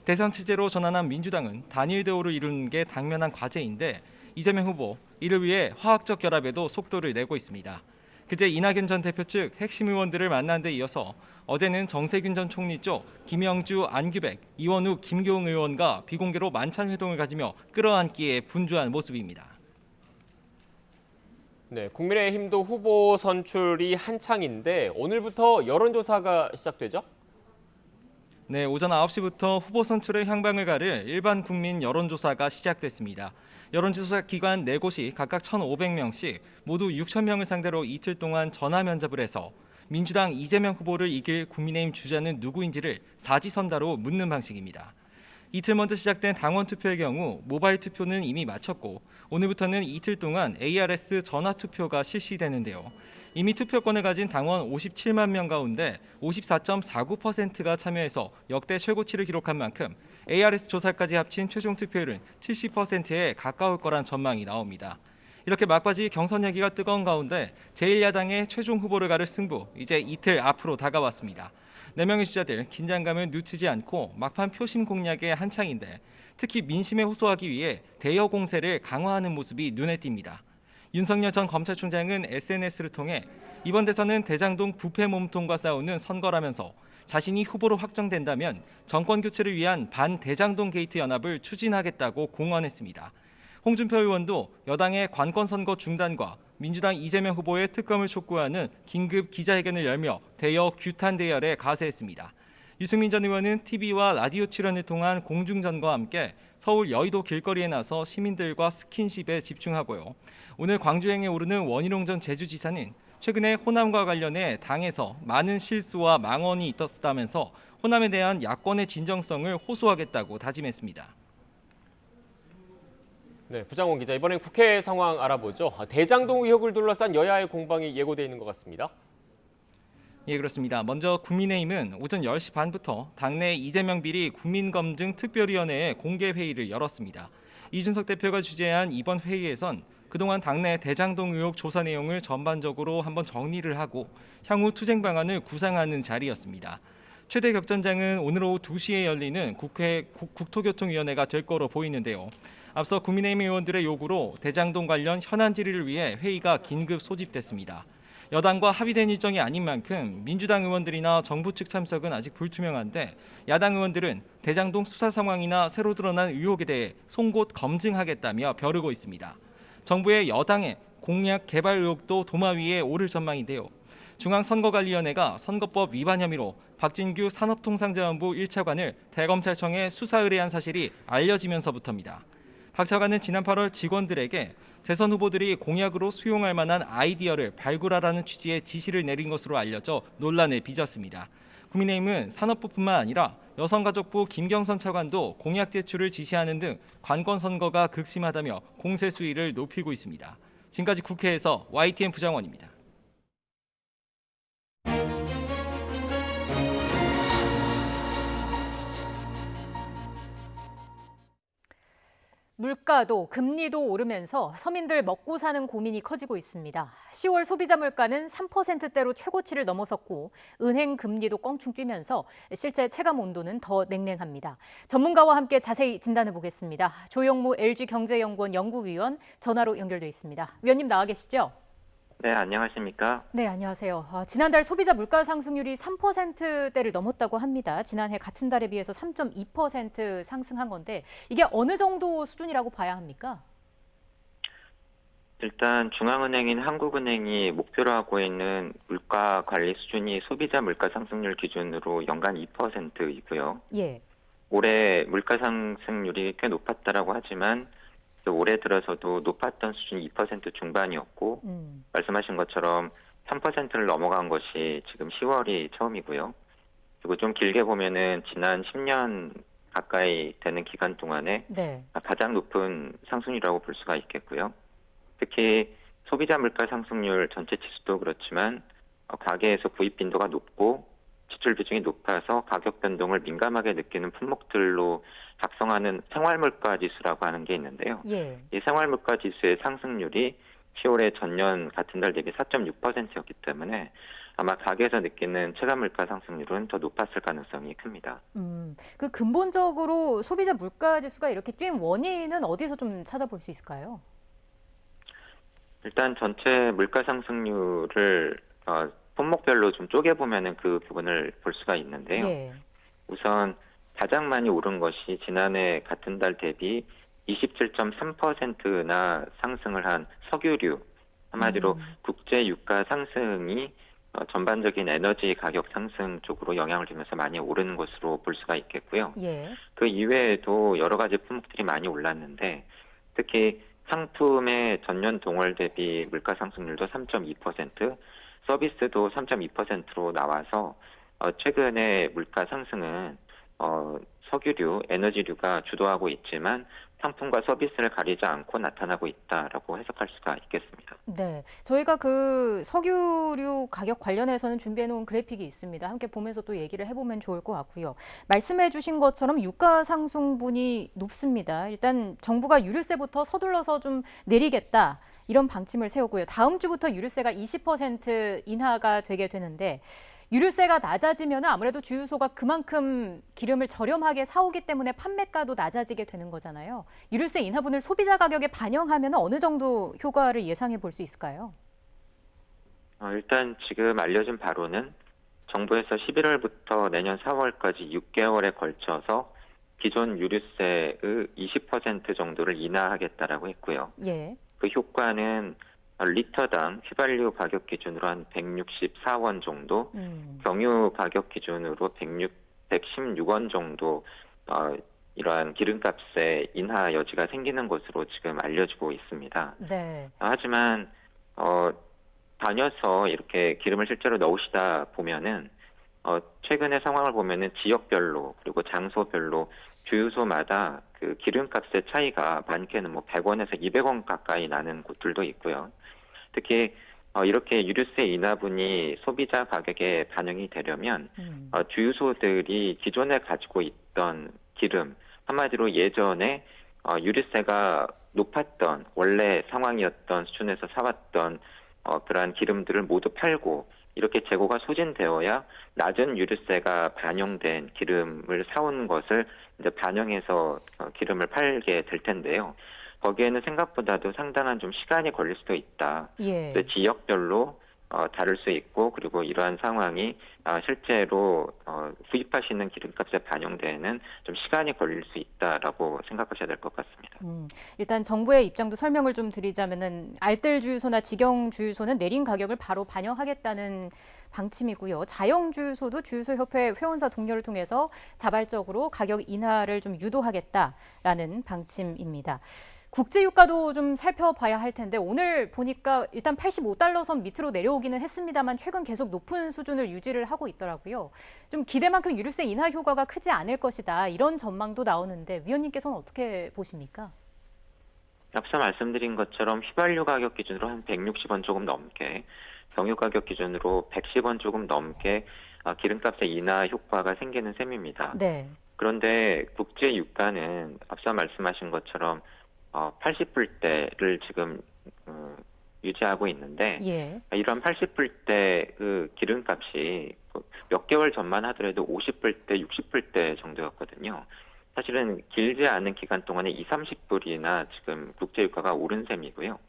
대선 체제로 전환한 민주당은 단일 대우를 이루는 게 당면한 과제인데 이재명 후보 이를 위해 화학적 결합에도 속도를 내고 있습니다. 그제 이낙연 전 대표 측 핵심 의원들을 만난 데 이어서 어제는 정세균 전 총리 쪽 김영주, 안규백, 이원우, 김교웅 의원과 비공개로 만찬 회동을 가지며 끌어안기에 분주한 모습입니다. 네, 국민의힘도 후보 선출이 한창인데 오늘부터 여론조사가 시작되죠? 네, 오전 9시부터 후보 선출의 향방을 가를 일반 국민 여론조사가 시작됐습니다. 여론조사 기관 4곳이 각각 1,500명씩 모두 6,000명을 상대로 이틀 동안 전화 면접을 해서 민주당 이재명 후보를 이길 국민의힘 주자는 누구인지를 사지선다로 묻는 방식입니다. 이틀 먼저 시작된 당원 투표의 경우 모바일 투표는 이미 마쳤고 오늘부터는 이틀 동안 ARS 전화 투표가 실시되는데요. 이미 투표권을 가진 당원 57만 명 가운데 54.49%가 참여해서 역대 최고치를 기록한 만큼 ARS 조사까지 합친 최종 투표율은 70%에 가까울 거란 전망이 나옵니다. 이렇게 막바지 경선 얘기가 뜨거운 가운데 제1야당의 최종 후보를 가를 승부 이제 이틀 앞으로 다가왔습니다. 4명의 주자들 긴장감을 늦추지 않고 막판 표심 공략에 한창인데 특히 민심에 호소하기 위해 대여 공세를 강화하는 모습이 눈에 띕니다. 윤석열 전 검찰총장은 SNS를 통해 이번 대선은 대장동 부패 몸통과 싸우는 선거라면서 자신이 후보로 확정된다면 정권 교체를 위한 반대장동 게이트 연합을 추진하겠다고 공언했습니다. 홍준표 의원도 여당의 관권 선거 중단과 민주당 이재명 후보의 특검을 촉구하는 긴급 기자회견을 열며 대여 규탄 대열에 가세했습니다. 유승민 전 의원은 TV와 라디오 출연을 통한 공중전과 함께 서울 여의도 길거리에 나서 시민들과 스킨십에 집중하고요. 오늘 광주행에 오르는 원희룡 전 제주지사는 최근에 호남과 관련해 당에서 많은 실수와 망언이 있었다면서 호남에 대한 야권의 진정성을 호소하겠다고 다짐했습니다. 네, 부장원 기자, 이번엔 국회 상황 알아보죠. 대장동 의혹을 둘러싼 여야의 공방이 예고돼 있는 것 같습니다. 예, 그렇습니다. 먼저 국민의힘은 오전 10시 반부터 당내 이재명 비리 국민검증 특별위원회의 공개 회의를 열었습니다. 이준석 대표가 주재한 이번 회의에선 그동안 당내 대장동 의혹 조사 내용을 전반적으로 한번 정리를 하고 향후 투쟁 방안을 구상하는 자리였습니다. 최대 격전장은 오늘 오후 2시에 열리는 국회 국토교통위원회가 될 거로 보이는데요. 앞서 국민의힘 의원들의 요구로 대장동 관련 현안 질의를 위해 회의가 긴급 소집됐습니다. 여당과 합의된 일정이 아닌 만큼 민주당 의원들이나 정부 측 참석은 아직 불투명한데 야당 의원들은 대장동 수사 상황이나 새로 드러난 의혹에 대해 송곳 검증하겠다며 벼르고 있습니다. 정부의 여당의 공약 개발 의혹도 도마 위에 오를 전망인데요. 중앙선거관리위원회가 선거법 위반 혐의로 박진규 산업통상자원부 1차관을 대검찰청에 수사 의뢰한 사실이 알려지면서부터입니다. 박 차관은 지난 8월 직원들에게 대선 후보들이 공약으로 수용할 만한 아이디어를 발굴하라는 취지의 지시를 내린 것으로 알려져 논란을 빚었습니다. 국민의힘은 산업부뿐만 아니라 여성가족부 김경선 차관도 공약 제출을 지시하는 등 관권 선거가 극심하다며 공세 수위를 높이고 있습니다. 지금까지 국회에서 YTN 부장원입니다. 물가도 금리도 오르면서 서민들 먹고 사는 고민이 커지고 있습니다. 10월 소비자 물가는 3%대로 최고치를 넘어섰고 은행 금리도 껑충 뛰면서 실제 체감 온도는 더 냉랭합니다. 전문가와 함께 자세히 진단해 보겠습니다. 조영무 LG경제연구원 연구위원 전화로 연결돼 있습니다. 위원님 나와 계시죠? 네, 안녕하십니까? 네, 안녕하세요. 지난달 소비자 물가 상승률이 3%대를 넘었다고 합니다. 지난해 같은 달에 비해서 3.2% 상승한 건데 이게 어느 정도 수준이라고 봐야 합니까? 일단 중앙은행인 한국은행이 목표로 하고 있는 물가 관리 수준이 소비자 물가 상승률 기준으로 연간 2%이고요. 예. 올해 물가 상승률이 꽤 높았다라고 하지만 올해 들어서도 높았던 수준이 2% 중반이었고 말씀하신 것처럼 3%를 넘어간 것이 지금 10월이 처음이고요. 그리고 좀 길게 보면은 지난 10년 가까이 되는 기간 동안에 네. 가장 높은 상승률이라고 볼 수가 있겠고요. 특히 소비자 물가 상승률 전체 지수도 그렇지만 가계에서 구입 빈도가 높고 지출 비중이 높아서 가격 변동을 민감하게 느끼는 품목들로 작성하는 생활물가 지수라고 하는 게 있는데요. 예. 이 생활물가 지수의 상승률이 10월에 전년 같은 달 대비 4.6%였기 때문에 아마 가게에서 느끼는 체감 물가 상승률은 더 높았을 가능성이 큽니다. 그 근본적으로 소비자 물가 지수가 이렇게 뛴 원인은 어디서 좀 찾아볼 수 있을까요? 일단 전체 물가 상승률을 품목별로 좀 쪼개보면은 그 부분을 볼 수가 있는데요. 예. 우선 가장 많이 오른 것이 지난해 같은 달 대비 27.3%나 상승을 한 석유류, 한마디로 국제 유가 상승이 전반적인 에너지 가격 상승 쪽으로 영향을 주면서 많이 오른 것으로 볼 수가 있겠고요. 예. 그 이외에도 여러 가지 품목들이 많이 올랐는데 특히 상품의 전년 동월 대비 물가 상승률도 3.2%, 서비스도 3.2%로 나와서 최근에 물가 상승은 석유류, 에너지류가 주도하고 있지만 상품과 서비스를 가리지 않고 나타나고 있다라고 해석할 수가 있겠습니다. 네, 저희가 그 석유류 가격 관련해서는 준비해놓은 그래픽이 있습니다. 함께 보면서 또 얘기를 해보면 좋을 것 같고요. 말씀해주신 것처럼 유가 상승분이 높습니다. 일단 정부가 유류세부터 서둘러서 좀 내리겠다 이런 방침을 세우고요. 다음 주부터 유류세가 20% 인하가 되게 되는데 유류세가 낮아지면 아무래도 주유소가 그만큼 기름을 저렴하게 사오기 때문에 판매가도 낮아지게 되는 거잖아요. 유류세 인하분을 소비자 가격에 반영하면 어느 정도 효과를 예상해 볼 수 있을까요? 일단 지금 알려진 바로는 정부에서 11월부터 내년 4월까지 6개월에 걸쳐서 기존 유류세의 20% 정도를 인하하겠다라고 했고요. 예. 그 효과는 리터당 휘발유 가격 기준으로 한 164원 정도, 경유 가격 기준으로 116원 정도 이러한 기름값의 인하 여지가 생기는 것으로 지금 알려지고 있습니다. 네. 하지만 다녀서 이렇게 기름을 실제로 넣으시다 보면은 최근의 상황을 보면은 지역별로 그리고 장소별로 주유소마다 그 기름값의 차이가 많게는 뭐 100원에서 200원 가까이 나는 곳들도 있고요. 특히 이렇게 유류세 인하분이 소비자 가격에 반영이 되려면 주유소들이 기존에 가지고 있던 기름, 한마디로 예전에 유류세가 높았던 원래 상황이었던 수준에서 사왔던 그러한 기름들을 모두 팔고 이렇게 재고가 소진되어야 낮은 유류세가 반영된 기름을 사온 것을 이제 반영해서 기름을 팔게 될 텐데요. 거기에는 생각보다도 상당한 좀 시간이 걸릴 수도 있다. 예. 지역별로 다를 수 있고 그리고 이러한 상황이 실제로 구입하시는 기름값에 반영되는 좀 시간이 걸릴 수 있다라고 생각하셔야 될 것 같습니다. 일단 정부의 입장도 설명을 좀 드리자면은 알뜰 주유소나 직영 주유소는 내린 가격을 바로 반영하겠다는 방침이고요. 자영 주유소도 주유소 협회 회원사 동료를 통해서 자발적으로 가격 인하를 좀 유도하겠다라는 방침입니다. 국제유가도 좀 살펴봐야 할 텐데 오늘 보니까 일단 85달러 선 밑으로 내려오기는 했습니다만 최근 계속 높은 수준을 유지를 하고 있더라고요. 좀 기대만큼 유류세 인하 효과가 크지 않을 것이다. 이런 전망도 나오는데 위원님께서는 어떻게 보십니까? 앞서 말씀드린 것처럼 휘발유 가격 기준으로 한 160원 조금 넘게, 경유 가격 기준으로 110원 조금 넘게 기름값의 인하 효과가 생기는 셈입니다. 네. 그런데 국제유가는 앞서 말씀하신 것처럼 80불대를 지금 유지하고 있는데 예. 이런 80불대 그 기름값이 몇 개월 전만 하더라도 50불대, 60불대 정도였거든요. 사실은 길지 않은 기간 동안에 20, 30불이나 지금 국제유가가 오른 셈이고요.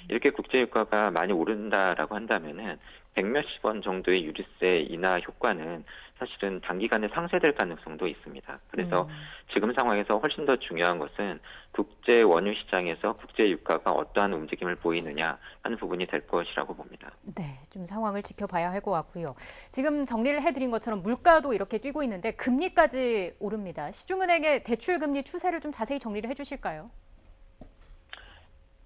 이렇게 국제유가가 많이 오른다라고 한다면은 100몇십 원 정도의 유류세 인하 효과는 사실은 단기간에 상쇄될 가능성도 있습니다. 그래서 지금 상황에서 훨씬 더 중요한 것은 국제 원유 시장에서 국제 유가가 어떠한 움직임을 보이느냐 하는 부분이 될 것이라고 봅니다. 네, 좀 상황을 지켜봐야 할 것 같고요. 지금 정리를 해드린 것처럼 물가도 이렇게 뛰고 있는데 금리까지 오릅니다. 시중은행의 대출 금리 추세를 좀 자세히 정리를 해주실까요?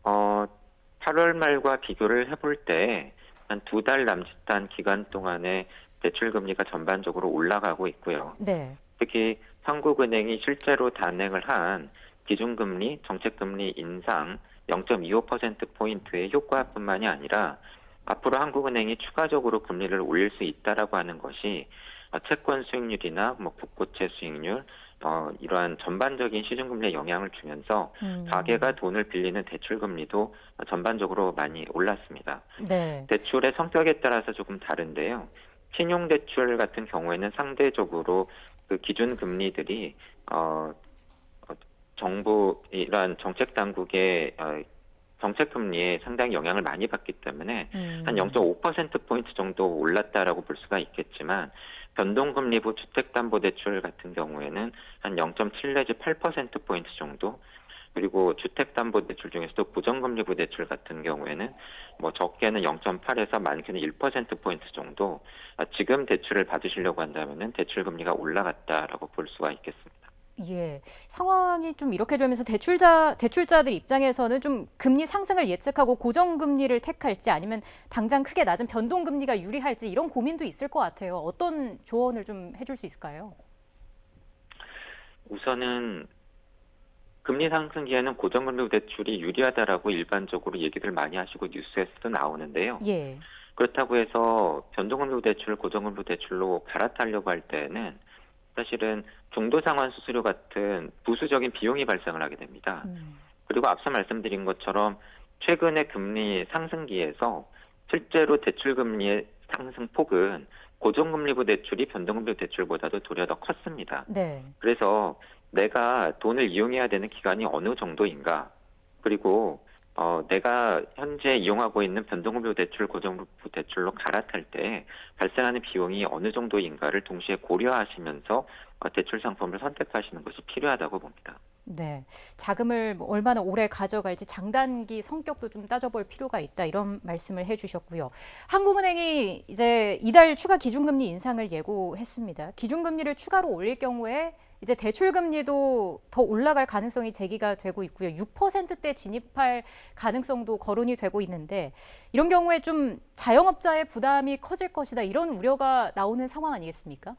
8월 말과 비교를 해볼 때 한 2달 남짓한 기간 동안에 대출 금리가 전반적으로 올라가고 있고요. 네. 특히 한국은행이 실제로 단행을 한 기준금리, 정책금리 인상 0.25%포인트의 효과뿐만이 아니라 앞으로 한국은행이 추가적으로 금리를 올릴 수 있다라고 하는 것이 채권 수익률이나 국고채 수익률 이러한 전반적인 시중금리에 영향을 주면서 가계가 돈을 빌리는 대출금리도 전반적으로 많이 올랐습니다. 네. 대출의 성격에 따라서 조금 다른데요. 신용대출 같은 경우에는 상대적으로 그 기준금리들이 정부 이러한 정책당국의 정책금리에 상당히 영향을 많이 받기 때문에 한 0.5%포인트 정도 올랐다라고 볼 수가 있겠지만 변동금리부 주택담보대출 같은 경우에는 한 0.7 내지 8%포인트 정도, 그리고 주택담보대출 중에서도 고정금리부 대출 같은 경우에는 뭐 적게는 0.8에서 많게는 1%포인트 정도 지금 대출을 받으시려고 한다면은 대출금리가 올라갔다라고 볼 수가 있겠습니다. 예, 상황이 좀 이렇게 되면서 대출자들 입장에서는 좀 금리 상승을 예측하고 고정금리를 택할지 아니면 당장 크게 낮은 변동금리가 유리할지 이런 고민도 있을 것 같아요. 어떤 조언을 좀 해줄 수 있을까요? 우선은 금리 상승기에는 고정금리 대출이 유리하다라고 일반적으로 얘기들 많이 하시고 뉴스에서도 나오는데요. 예. 그렇다고 해서 변동금리 대출, 고정금리 대출로 갈아타려고 할 때는 사실은 중도상환 수수료 같은 부수적인 비용이 발생을 하게 됩니다. 그리고 앞서 말씀드린 것처럼 최근의 금리 상승기에서 실제로 대출금리의 상승폭은 고정금리부 대출이 변동금리 대출보다도 도리어 더 컸습니다. 네. 그래서 내가 돈을 이용해야 되는 기간이 어느 정도인가, 그리고 내가 현재 이용하고 있는 변동금리 대출, 고정금리 대출로 갈아탈 때 발생하는 비용이 어느 정도인가를 동시에 고려하시면서 대출 상품을 선택하시는 것이 필요하다고 봅니다. 네, 자금을 얼마나 오래 가져갈지 장단기 성격도 좀 따져볼 필요가 있다 이런 말씀을 해주셨고요. 한국은행이 이제 이달 추가 기준금리 인상을 예고했습니다. 기준금리를 추가로 올릴 경우에 이제 대출금리도 더 올라갈 가능성이 제기가 되고 있고요. 6%대 진입할 가능성도 거론이 되고 있는데 이런 경우에 좀 자영업자의 부담이 커질 것이다 이런 우려가 나오는 상황 아니겠습니까?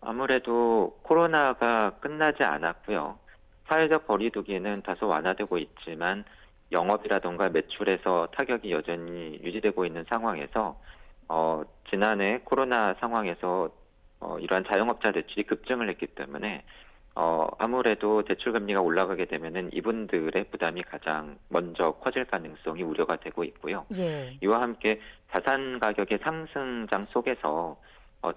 아무래도 코로나가 끝나지 않았고요. 사회적 거리두기는 다소 완화되고 있지만 영업이라던가 매출에서 타격이 여전히 유지되고 있는 상황에서 지난해 코로나 상황에서 이러한 자영업자 대출이 급증을 했기 때문에 아무래도 대출금리가 올라가게 되면은 이분들의 부담이 가장 먼저 커질 가능성이 우려가 되고 있고요. 예. 이와 함께 자산 가격의 상승장 속에서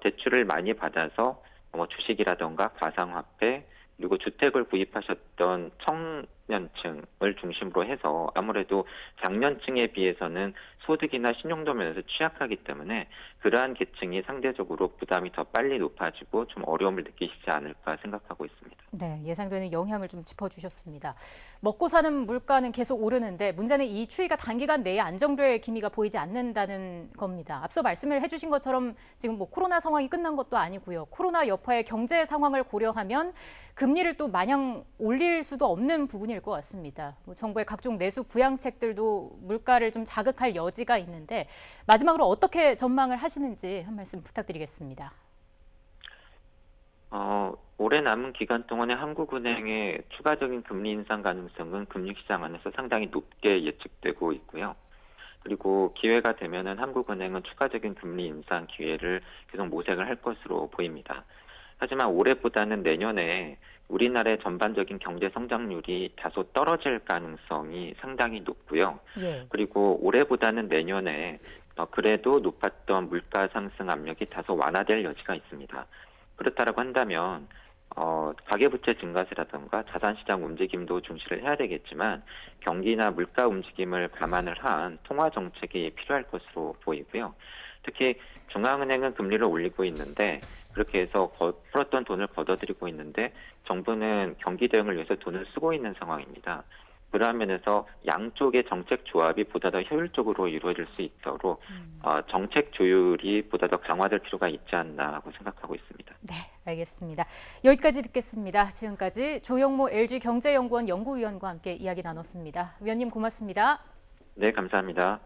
대출을 많이 받아서 주식이라던가 가상화폐 그리고 주택을 구입하셨던 청년층을 중심으로 해서 아무래도 장년층에 비해서는 소득이나 신용도 면에서 취약하기 때문에 그러한 계층이 상대적으로 부담이 더 빨리 높아지고 좀 어려움을 느끼시지 않을까 생각하고 있습니다. 네, 예상되는 영향을 좀 짚어주셨습니다. 먹고 사는 물가는 계속 오르는데 문제는 이 추이가 단기간 내에 안정될 기미가 보이지 않는다는 겁니다. 앞서 말씀을 해주신 것처럼 지금 뭐 코로나 상황이 끝난 것도 아니고요. 코로나 여파의 경제 상황을 고려하면 금리를 또 마냥 올릴 수도 없는 부분일 것 같습니다. 정부의 각종 내수 부양책들도 물가를 좀 자극할 여지가 있는데 마지막으로 어떻게 전망을 하시는지 한 말씀 부탁드리겠습니다. 올해 남은 기간 동안에 한국은행의 추가적인 금리 인상 가능성은 금융시장 안에서 상당히 높게 예측되고 있고요. 그리고 기회가 되면은 한국은행은 추가적인 금리 인상 기회를 계속 모색을 할 것으로 보입니다. 하지만 올해보다는 내년에 우리나라의 전반적인 경제 성장률이 다소 떨어질 가능성이 상당히 높고요. 예. 그리고 올해보다는 내년에 그래도 높았던 물가 상승 압력이 다소 완화될 여지가 있습니다. 그렇다라고 한다면 가계부채 증가세라든가 자산시장 움직임도 중시를 해야 되겠지만 경기나 물가 움직임을 감안을 한 통화정책이 필요할 것으로 보이고요. 특히 중앙은행은 금리를 올리고 있는데 그렇게 해서 풀었던 돈을 걷어들이고 있는데 정부는 경기 대응을 위해서 돈을 쓰고 있는 상황입니다. 그러한 면에서 양쪽의 정책 조합이 보다 더 효율적으로 이루어질 수 있도록 정책 조율이 보다 더 강화될 필요가 있지 않나 하고 생각하고 있습니다. 네, 알겠습니다. 여기까지 듣겠습니다. 지금까지 조영모 LG경제연구원 연구위원과 함께 이야기 나눴습니다. 위원님 고맙습니다. 네, 감사합니다.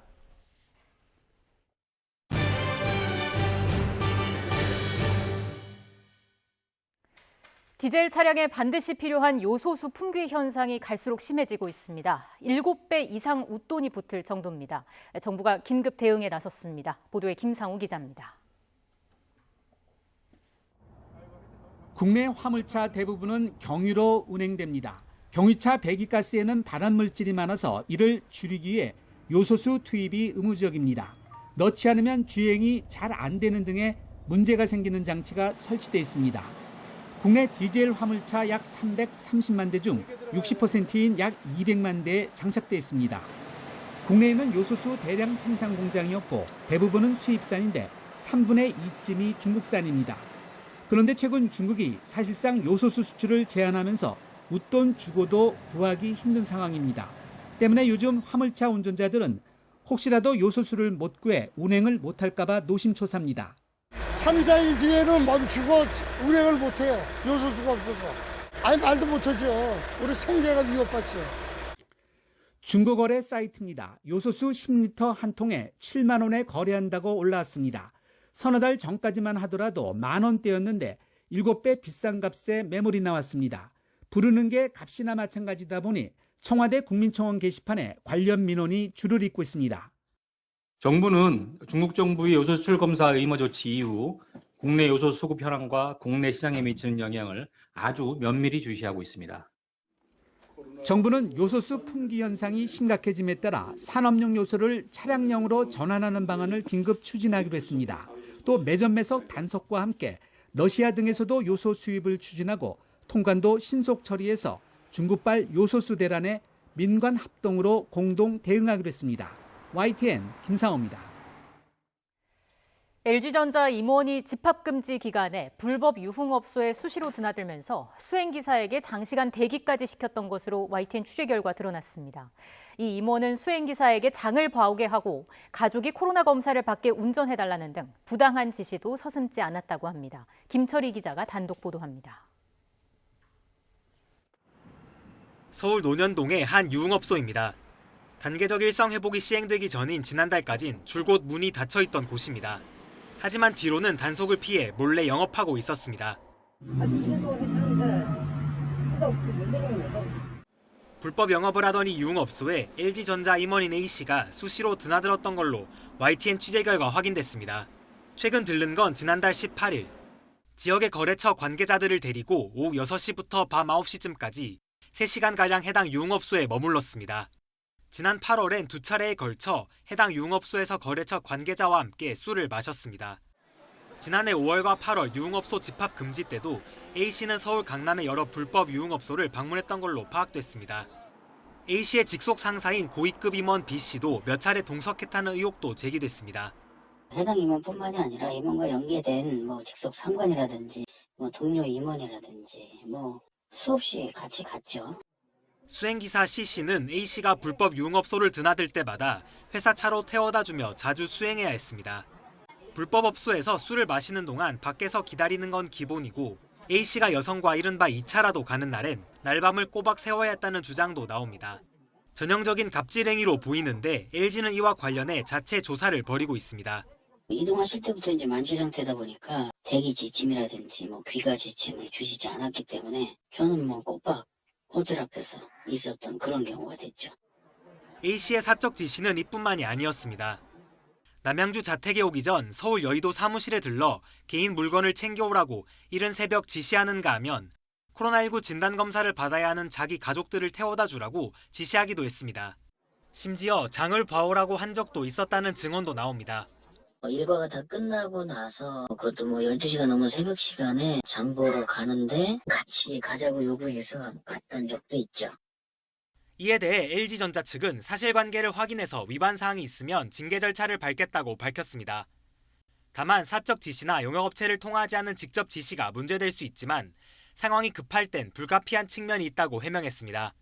디젤 차량에 반드시 필요한 요소수 품귀 현상이 갈수록 심해지고 있습니다. 7배 이상 웃돈이 붙을 정도입니다. 정부가 긴급 대응에 나섰습니다. 보도에 김상우 기자입니다. 국내 화물차 대부분은 경유로 운행됩니다. 경유차 배기가스에는 발암물질이 많아서 이를 줄이기 위해 요소수 투입이 의무적입니다. 넣지 않으면 주행이 잘 안 되는 등의 문제가 생기는 장치가 설치되어 있습니다. 국내 디젤 화물차 약 330만 대 중 60%인 약 200만 대에 장착되어 있습니다. 국내에는 요소수 대량 생산 공장이 없고 대부분은 수입산인데 3분의 2쯤이 중국산입니다. 그런데 최근 중국이 사실상 요소수 수출을 제한하면서 웃돈 주고도 구하기 힘든 상황입니다. 때문에 요즘 화물차 운전자들은 혹시라도 요소수를 못 구해 운행을 못할까 봐 노심초사입니다. 3, 4일 뒤에는 멈추고 운행을 못해요. 요소수가 없어서. 아니 말도 못하죠. 우리 생계가 위협받죠. 중고거래 사이트입니다. 요소수 10리터 한 통에 7만 원에 거래한다고 올라왔습니다. 서너 달 전까지만 하더라도 10,000원대였는데 7배 비싼 값에 매물이 나왔습니다. 부르는 게 값이나 마찬가지다 보니 청와대 국민청원 게시판에 관련 민원이 줄을 잇고 있습니다. 정부는 중국 정부의 요소 수출 검사 의무 조치 이후 국내 요소 수급 현황과 국내 시장에 미치는 영향을 아주 면밀히 주시하고 있습니다. 정부는 요소수 품귀 현상이 심각해짐에 따라 산업용 요소를 차량용으로 전환하는 방안을 긴급 추진하기로 했습니다. 또 매점 매석 단속과 함께 러시아 등에서도 요소 수입을 추진하고 통관도 신속 처리해서 중국발 요소수 대란에 민관 합동으로 공동 대응하기로 했습니다. YTN 김상호입니다. LG전자 임원이 집합금지 기간에 불법 유흥업소에 수시로 드나들면서 수행기사에게 장시간 대기까지 시켰던 것으로 YTN 취재 결과 드러났습니다. 이 임원은 수행기사에게 장을 봐오게 하고 가족이 코로나 검사를 받게 운전해달라는 등 부당한 지시도 서슴지 않았다고 합니다. 김철희 기자가 단독 보도합니다. 서울 논현동의 한 유흥업소입니다. 단계적 일상 회복이 시행되기 전인 지난달까진 줄곧 문이 닫혀 있던 곳입니다. 하지만 뒤로는 단속을 피해 몰래 영업하고 있었습니다. 불법 영업을 하던 이 유흥업소에 LG전자 임원인 A씨가 수시로 드나들었던 걸로 YTN 취재 결과 확인됐습니다. 최근 들른 건 지난달 18일. 지역의 거래처 관계자들을 데리고 오후 6시부터 밤 9시쯤까지 3시간가량 해당 유흥업소에 머물렀습니다. 지난 8월엔 2차례에 걸쳐 해당 유흥업소에서 거래처 관계자와 함께 술을 마셨습니다. 지난해 5월과 8월 유흥업소 집합 금지 때도 A씨는 서울 강남의 여러 불법 유흥업소를 방문했던 걸로 파악됐습니다. A씨의 직속 상사인 고위급 임원 B씨도 몇 차례 동석했다는 의혹도 제기됐습니다. 해당 임원뿐만이 아니라 임원과 연계된 직속 상관이라든지 동료 임원이라든지 수없이 같이 갔죠. 수행기사 C씨는 A씨가 불법 유흥업소를 드나들 때마다 회사 차로 태워다주며 자주 수행해야 했습니다. 불법 업소에서 술을 마시는 동안 밖에서 기다리는 건 기본이고 A씨가 여성과 이른바 2차라도 가는 날엔 날밤을 꼬박 세워야 했다는 주장도 나옵니다. 전형적인 갑질행위로 보이는데 LG는 이와 관련해 자체 조사를 벌이고 있습니다. 이동하실 때부터 이제 만취 상태다 보니까 대기 지침이라든지 귀가 지침을 주시지 않았기 때문에 저는 꼬박 호텔 앞에서 있었던 그런 경우가 됐죠. A씨의 사적 지시는 이뿐만이 아니었습니다. 남양주 자택에 오기 전 서울 여의도 사무실에 들러 개인 물건을 챙겨오라고 이른 새벽 지시하는가 하면 코로나19 진단검사를 받아야 하는 자기 가족들을 태워다 주라고 지시하기도 했습니다. 심지어 장을 봐오라고 한 적도 있었다는 증언도 나옵니다. 일과가 다 끝나고 나서 그것도 12시가 넘은 새벽 시간에 장 보러 가는데 같이 가자고 요구해서 갔던 적도 있죠. 이에 대해 LG전자 측은 사실관계를 확인해서 위반 사항이 있으면 징계 절차를 밟겠다고 밝혔습니다. 다만 사적 지시나 용역업체를 통하지 않은 직접 지시가 문제될 수 있지만 상황이 급할 땐 불가피한 측면이 있다고 해명했습니다.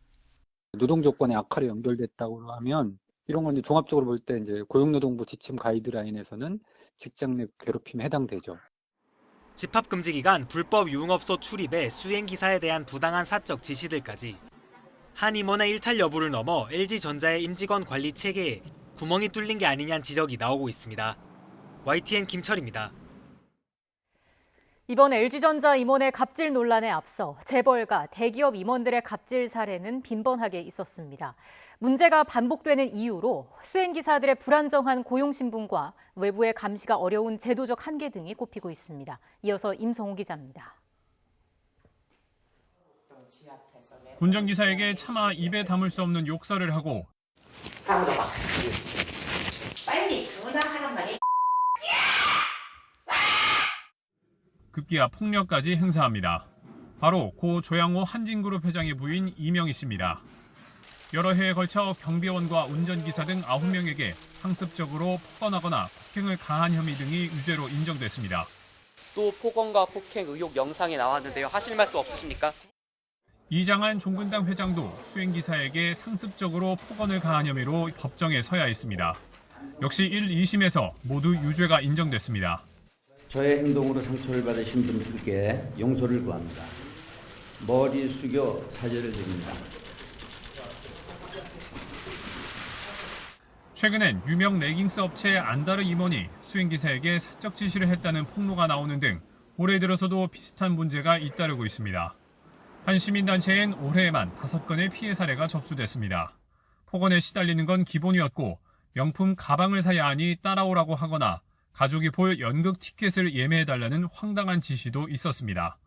노동 조건의 악화로 연결됐다고 하면 이런 건 종합적으로 볼 때 고용노동부 지침 가이드라인에서는 직장 내 괴롭힘에 해당되죠. 집합금지 기간 불법 유흥업소 출입의 수행기사에 대한 부당한 사적 지시들까지 한 임원의 일탈 여부를 넘어 LG전자의 임직원 관리 체계에 구멍이 뚫린 게 아니냐는 지적이 나오고 있습니다. YTN 김철입니다. 이번 LG전자 임원의 갑질 논란에 앞서 재벌가 대기업 임원들의 갑질 사례는 빈번하게 있었습니다. 문제가 반복되는 이유로 수행기사들의 불안정한 고용신분과 외부의 감시가 어려운 제도적 한계 등이 꼽히고 있습니다. 이어서 임성호 기자입니다. 운전기사에게 차마 입에 담을 수 없는 욕설을 하고 빨리 전화하란 말이야. 급기야 폭력까지 행사합니다. 바로 고 조양호 한진그룹 회장의 부인 이명희 씨입니다. 여러 해에 걸쳐 경비원과 운전기사 등 9명에게 상습적으로 폭언하거나 폭행을 가한 혐의 등이 유죄로 인정됐습니다. 또 폭언과 폭행 의혹 영상이 나왔는데요. 하실 말씀 없으십니까? 이장한 종근당 회장도 수행기사에게 상습적으로 폭언을 가한 혐의로 법정에 서야 했습니다. 역시 1, 2심에서 모두 유죄가 인정됐습니다. 저의 행동으로 상처를 받으신 분들께 용서를 구합니다. 머리 숙여 사죄를 드립니다. 최근엔 유명 레깅스 업체 안다르 임원이 수행기사에게 사적 지시를 했다는 폭로가 나오는 등 올해 들어서도 비슷한 문제가 잇따르고 있습니다. 한 시민단체엔 올해에만 5건의 피해 사례가 접수됐습니다. 폭언에 시달리는 건 기본이었고 명품 가방을 사야 하니 따라오라고 하거나 가족이 볼 연극 티켓을 예매해달라는 황당한 지시도 있었습니다.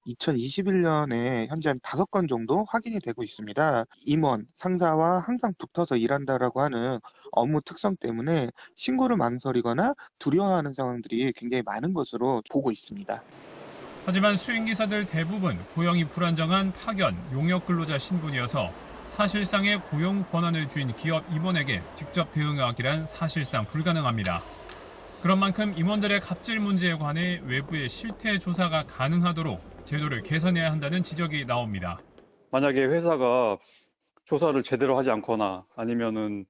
2021년에 현재 한 5건 정도 확인이 되고 있습니다. 임원, 상사와 항상 붙어서 일한다라고 하는 업무 특성 때문에 신고를 망설이거나 두려워하는 상황들이 굉장히 많은 것으로 보고 있습니다. 하지만 수행기사들 대부분 고용이 불안정한 파견, 용역 근로자 신분이어서 사실상의 고용 권한을 쥔 기업 임원에게 직접 대응하기란 사실상 불가능합니다. 그런 만큼 임원들의 갑질 문제에 관해 외부의 실태 조사가 가능하도록 제도를 개선해야 한다는 지적이 나옵니다. 만약에 회사가 조사를 제대로 하지 않거나 아니면은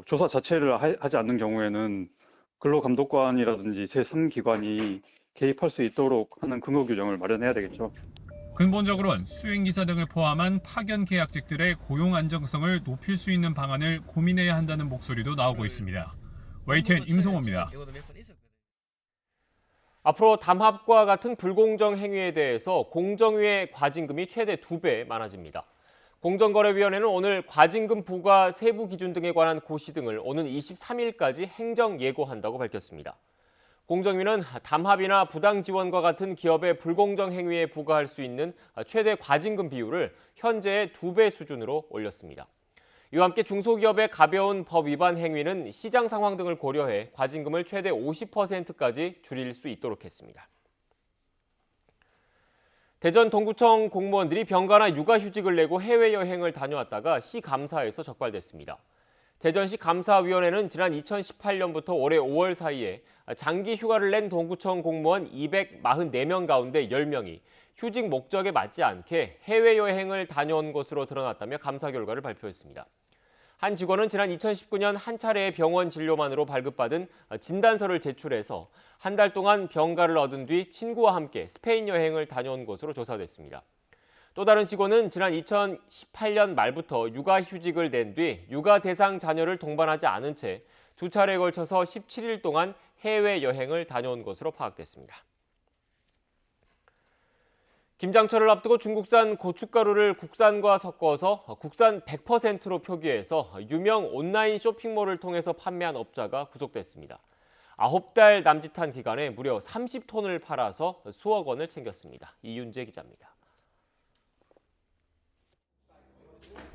조사 자체를 하지 않는 경우에는 근로감독관이라든지 제3기관이 개입할 수 있도록 하는 근거 규정을 마련해야 되겠죠. 근본적으로는 수행기사 등을 포함한 파견 계약직들의 고용 안정성을 높일 수 있는 방안을 고민해야 한다는 목소리도 나오고 있습니다. YTN 임성호입니다. 앞으로 담합과 같은 불공정 행위에 대해서 공정위의 과징금이 최대 2배 많아집니다. 공정거래위원회는 오늘 과징금 부과 세부 기준 등에 관한 고시 등을 오는 23일까지 행정 예고한다고 밝혔습니다. 공정위는 담합이나 부당 지원과 같은 기업의 불공정 행위에 부과할 수 있는 최대 과징금 비율을 현재의 2배 수준으로 올렸습니다. 이와 함께 중소기업의 가벼운 법 위반 행위는 시장 상황 등을 고려해 과징금을 최대 50%까지 줄일 수 있도록 했습니다. 대전 동구청 공무원들이 병가나 육아휴직을 내고 해외여행을 다녀왔다가 시 감사에서 적발됐습니다. 대전시 감사위원회는 지난 2018년부터 올해 5월 사이에 장기 휴가를 낸 동구청 공무원 244명 가운데 10명이 휴직 목적에 맞지 않게 해외여행을 다녀온 것으로 드러났다며 감사 결과를 발표했습니다. 한 직원은 지난 2019년 한 차례의 병원 진료만으로 발급받은 진단서를 제출해서 한 달 동안 병가를 얻은 뒤 친구와 함께 스페인 여행을 다녀온 것으로 조사됐습니다. 또 다른 직원은 지난 2018년 말부터 육아휴직을 낸 뒤 육아 대상 자녀를 동반하지 않은 채 2차례에 걸쳐서 17일 동안 해외여행을 다녀온 것으로 파악됐습니다. 김장철을 앞두고 중국산 고춧가루를 국산과 섞어서 국산 100%로 표기해서 유명 온라인 쇼핑몰을 통해서 판매한 업자가 구속됐습니다. 9달 남짓한 기간에 무려 30톤을 팔아서 수억 원을 챙겼습니다. 이윤재 기자입니다.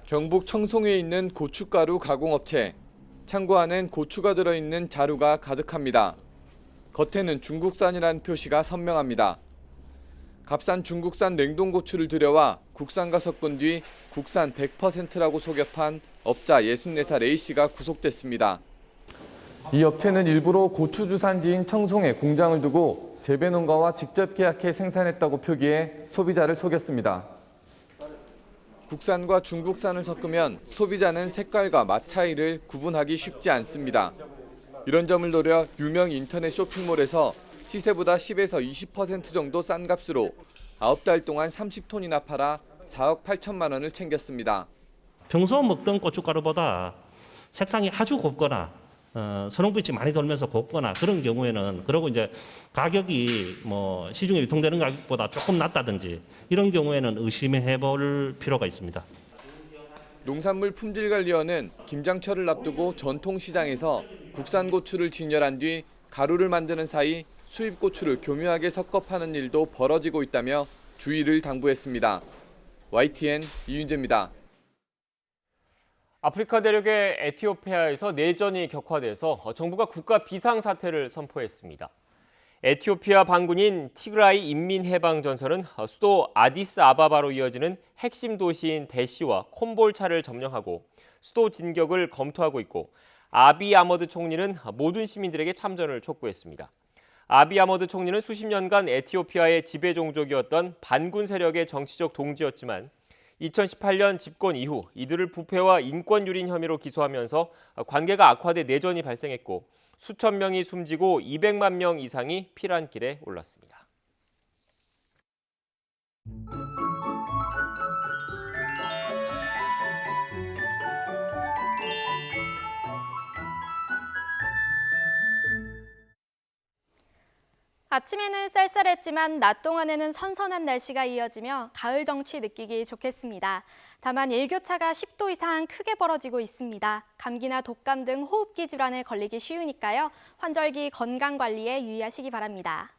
경북 청송에 있는 고춧가루 가공업체. 창고 안엔 고추가 들어있는 자루가 가득합니다. 겉에는 중국산이라는 표시가 선명합니다. 값싼 중국산 냉동고추를 들여와 국산과 섞은 뒤 국산 100%라고 속여 판 업자 64살 A씨가 구속됐습니다. 이 업체는 일부러 고추 주산지인 청송에 공장을 두고 재배농가와 직접 계약해 생산했다고 표기해 소비자를 속였습니다. 국산과 중국산을 섞으면 소비자는 색깔과 맛 차이를 구분하기 쉽지 않습니다. 이런 점을 노려 유명 인터넷 쇼핑몰에서 시세보다 10에서 20% 정도 싼 값으로 9달 동안 30톤이나 팔아 4억 8천만 원을 챙겼습니다. 평소 먹던 고춧가루보다 색상이 아주 곱거나 선홍빛이 많이 돌면서 곱거나 그런 경우에는 그리고 이제 가격이 시중에 유통되는 가격보다 조금 낮다든지 이런 경우에는 의심해 볼 필요가 있습니다. 농산물 품질관리원은 김장철을 앞두고 전통시장에서 국산 고추를 진열한 뒤 가루를 만드는 사이 수입 고추를 교묘하게 섞어 파는 일도 벌어지고 있다며 주의를 당부했습니다. YTN 이윤재입니다. 아프리카 대륙의 에티오피아에서 내전이 격화돼서 정부가 국가 비상사태를 선포했습니다. 에티오피아 반군인 티그라이 인민해방전선은 수도 아디스아바바로 이어지는 핵심 도시인 대시와 콤볼차를 점령하고 수도 진격을 검토하고 있고 아비 아머드 총리는 모든 시민들에게 참전을 촉구했습니다. 아비 아머드 총리는 수십 년간 에티오피아의 지배 종족이었던 반군 세력의 정치적 동지였지만 2018년 집권 이후 이들을 부패와 인권 유린 혐의로 기소하면서 관계가 악화돼 내전이 발생했고 수천 명이 숨지고 200만 명 이상이 피난길에 올랐습니다. 아침에는 쌀쌀했지만 낮 동안에는 선선한 날씨가 이어지며 가을 정취 느끼기 좋겠습니다. 다만 일교차가 10도 이상 크게 벌어지고 있습니다. 감기나 독감 등 호흡기 질환에 걸리기 쉬우니까요. 환절기 건강 관리에 유의하시기 바랍니다.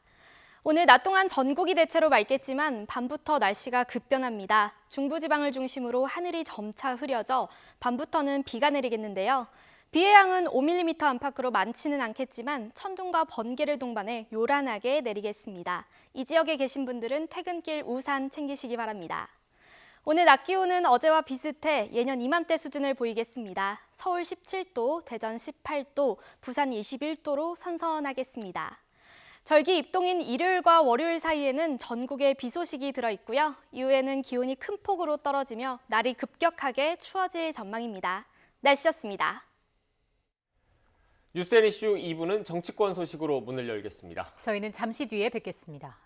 오늘 낮 동안 전국이 대체로 맑겠지만 밤부터 날씨가 급변합니다. 중부지방을 중심으로 하늘이 점차 흐려져 밤부터는 비가 내리겠는데요. 비의 양은 5mm 안팎으로 많지는 않겠지만 천둥과 번개를 동반해 요란하게 내리겠습니다. 이 지역에 계신 분들은 퇴근길 우산 챙기시기 바랍니다. 오늘 낮 기온은 어제와 비슷해 예년 이맘때 수준을 보이겠습니다. 서울 17도, 대전 18도, 부산 21도로 선선하겠습니다. 절기 입동인 일요일과 월요일 사이에는 전국에 비 소식이 들어있고요. 이후에는 기온이 큰 폭으로 떨어지며 날이 급격하게 추워질 전망입니다. 날씨였습니다. 뉴스앤이슈 2부는 정치권 소식으로 문을 열겠습니다. 저희는 잠시 뒤에 뵙겠습니다.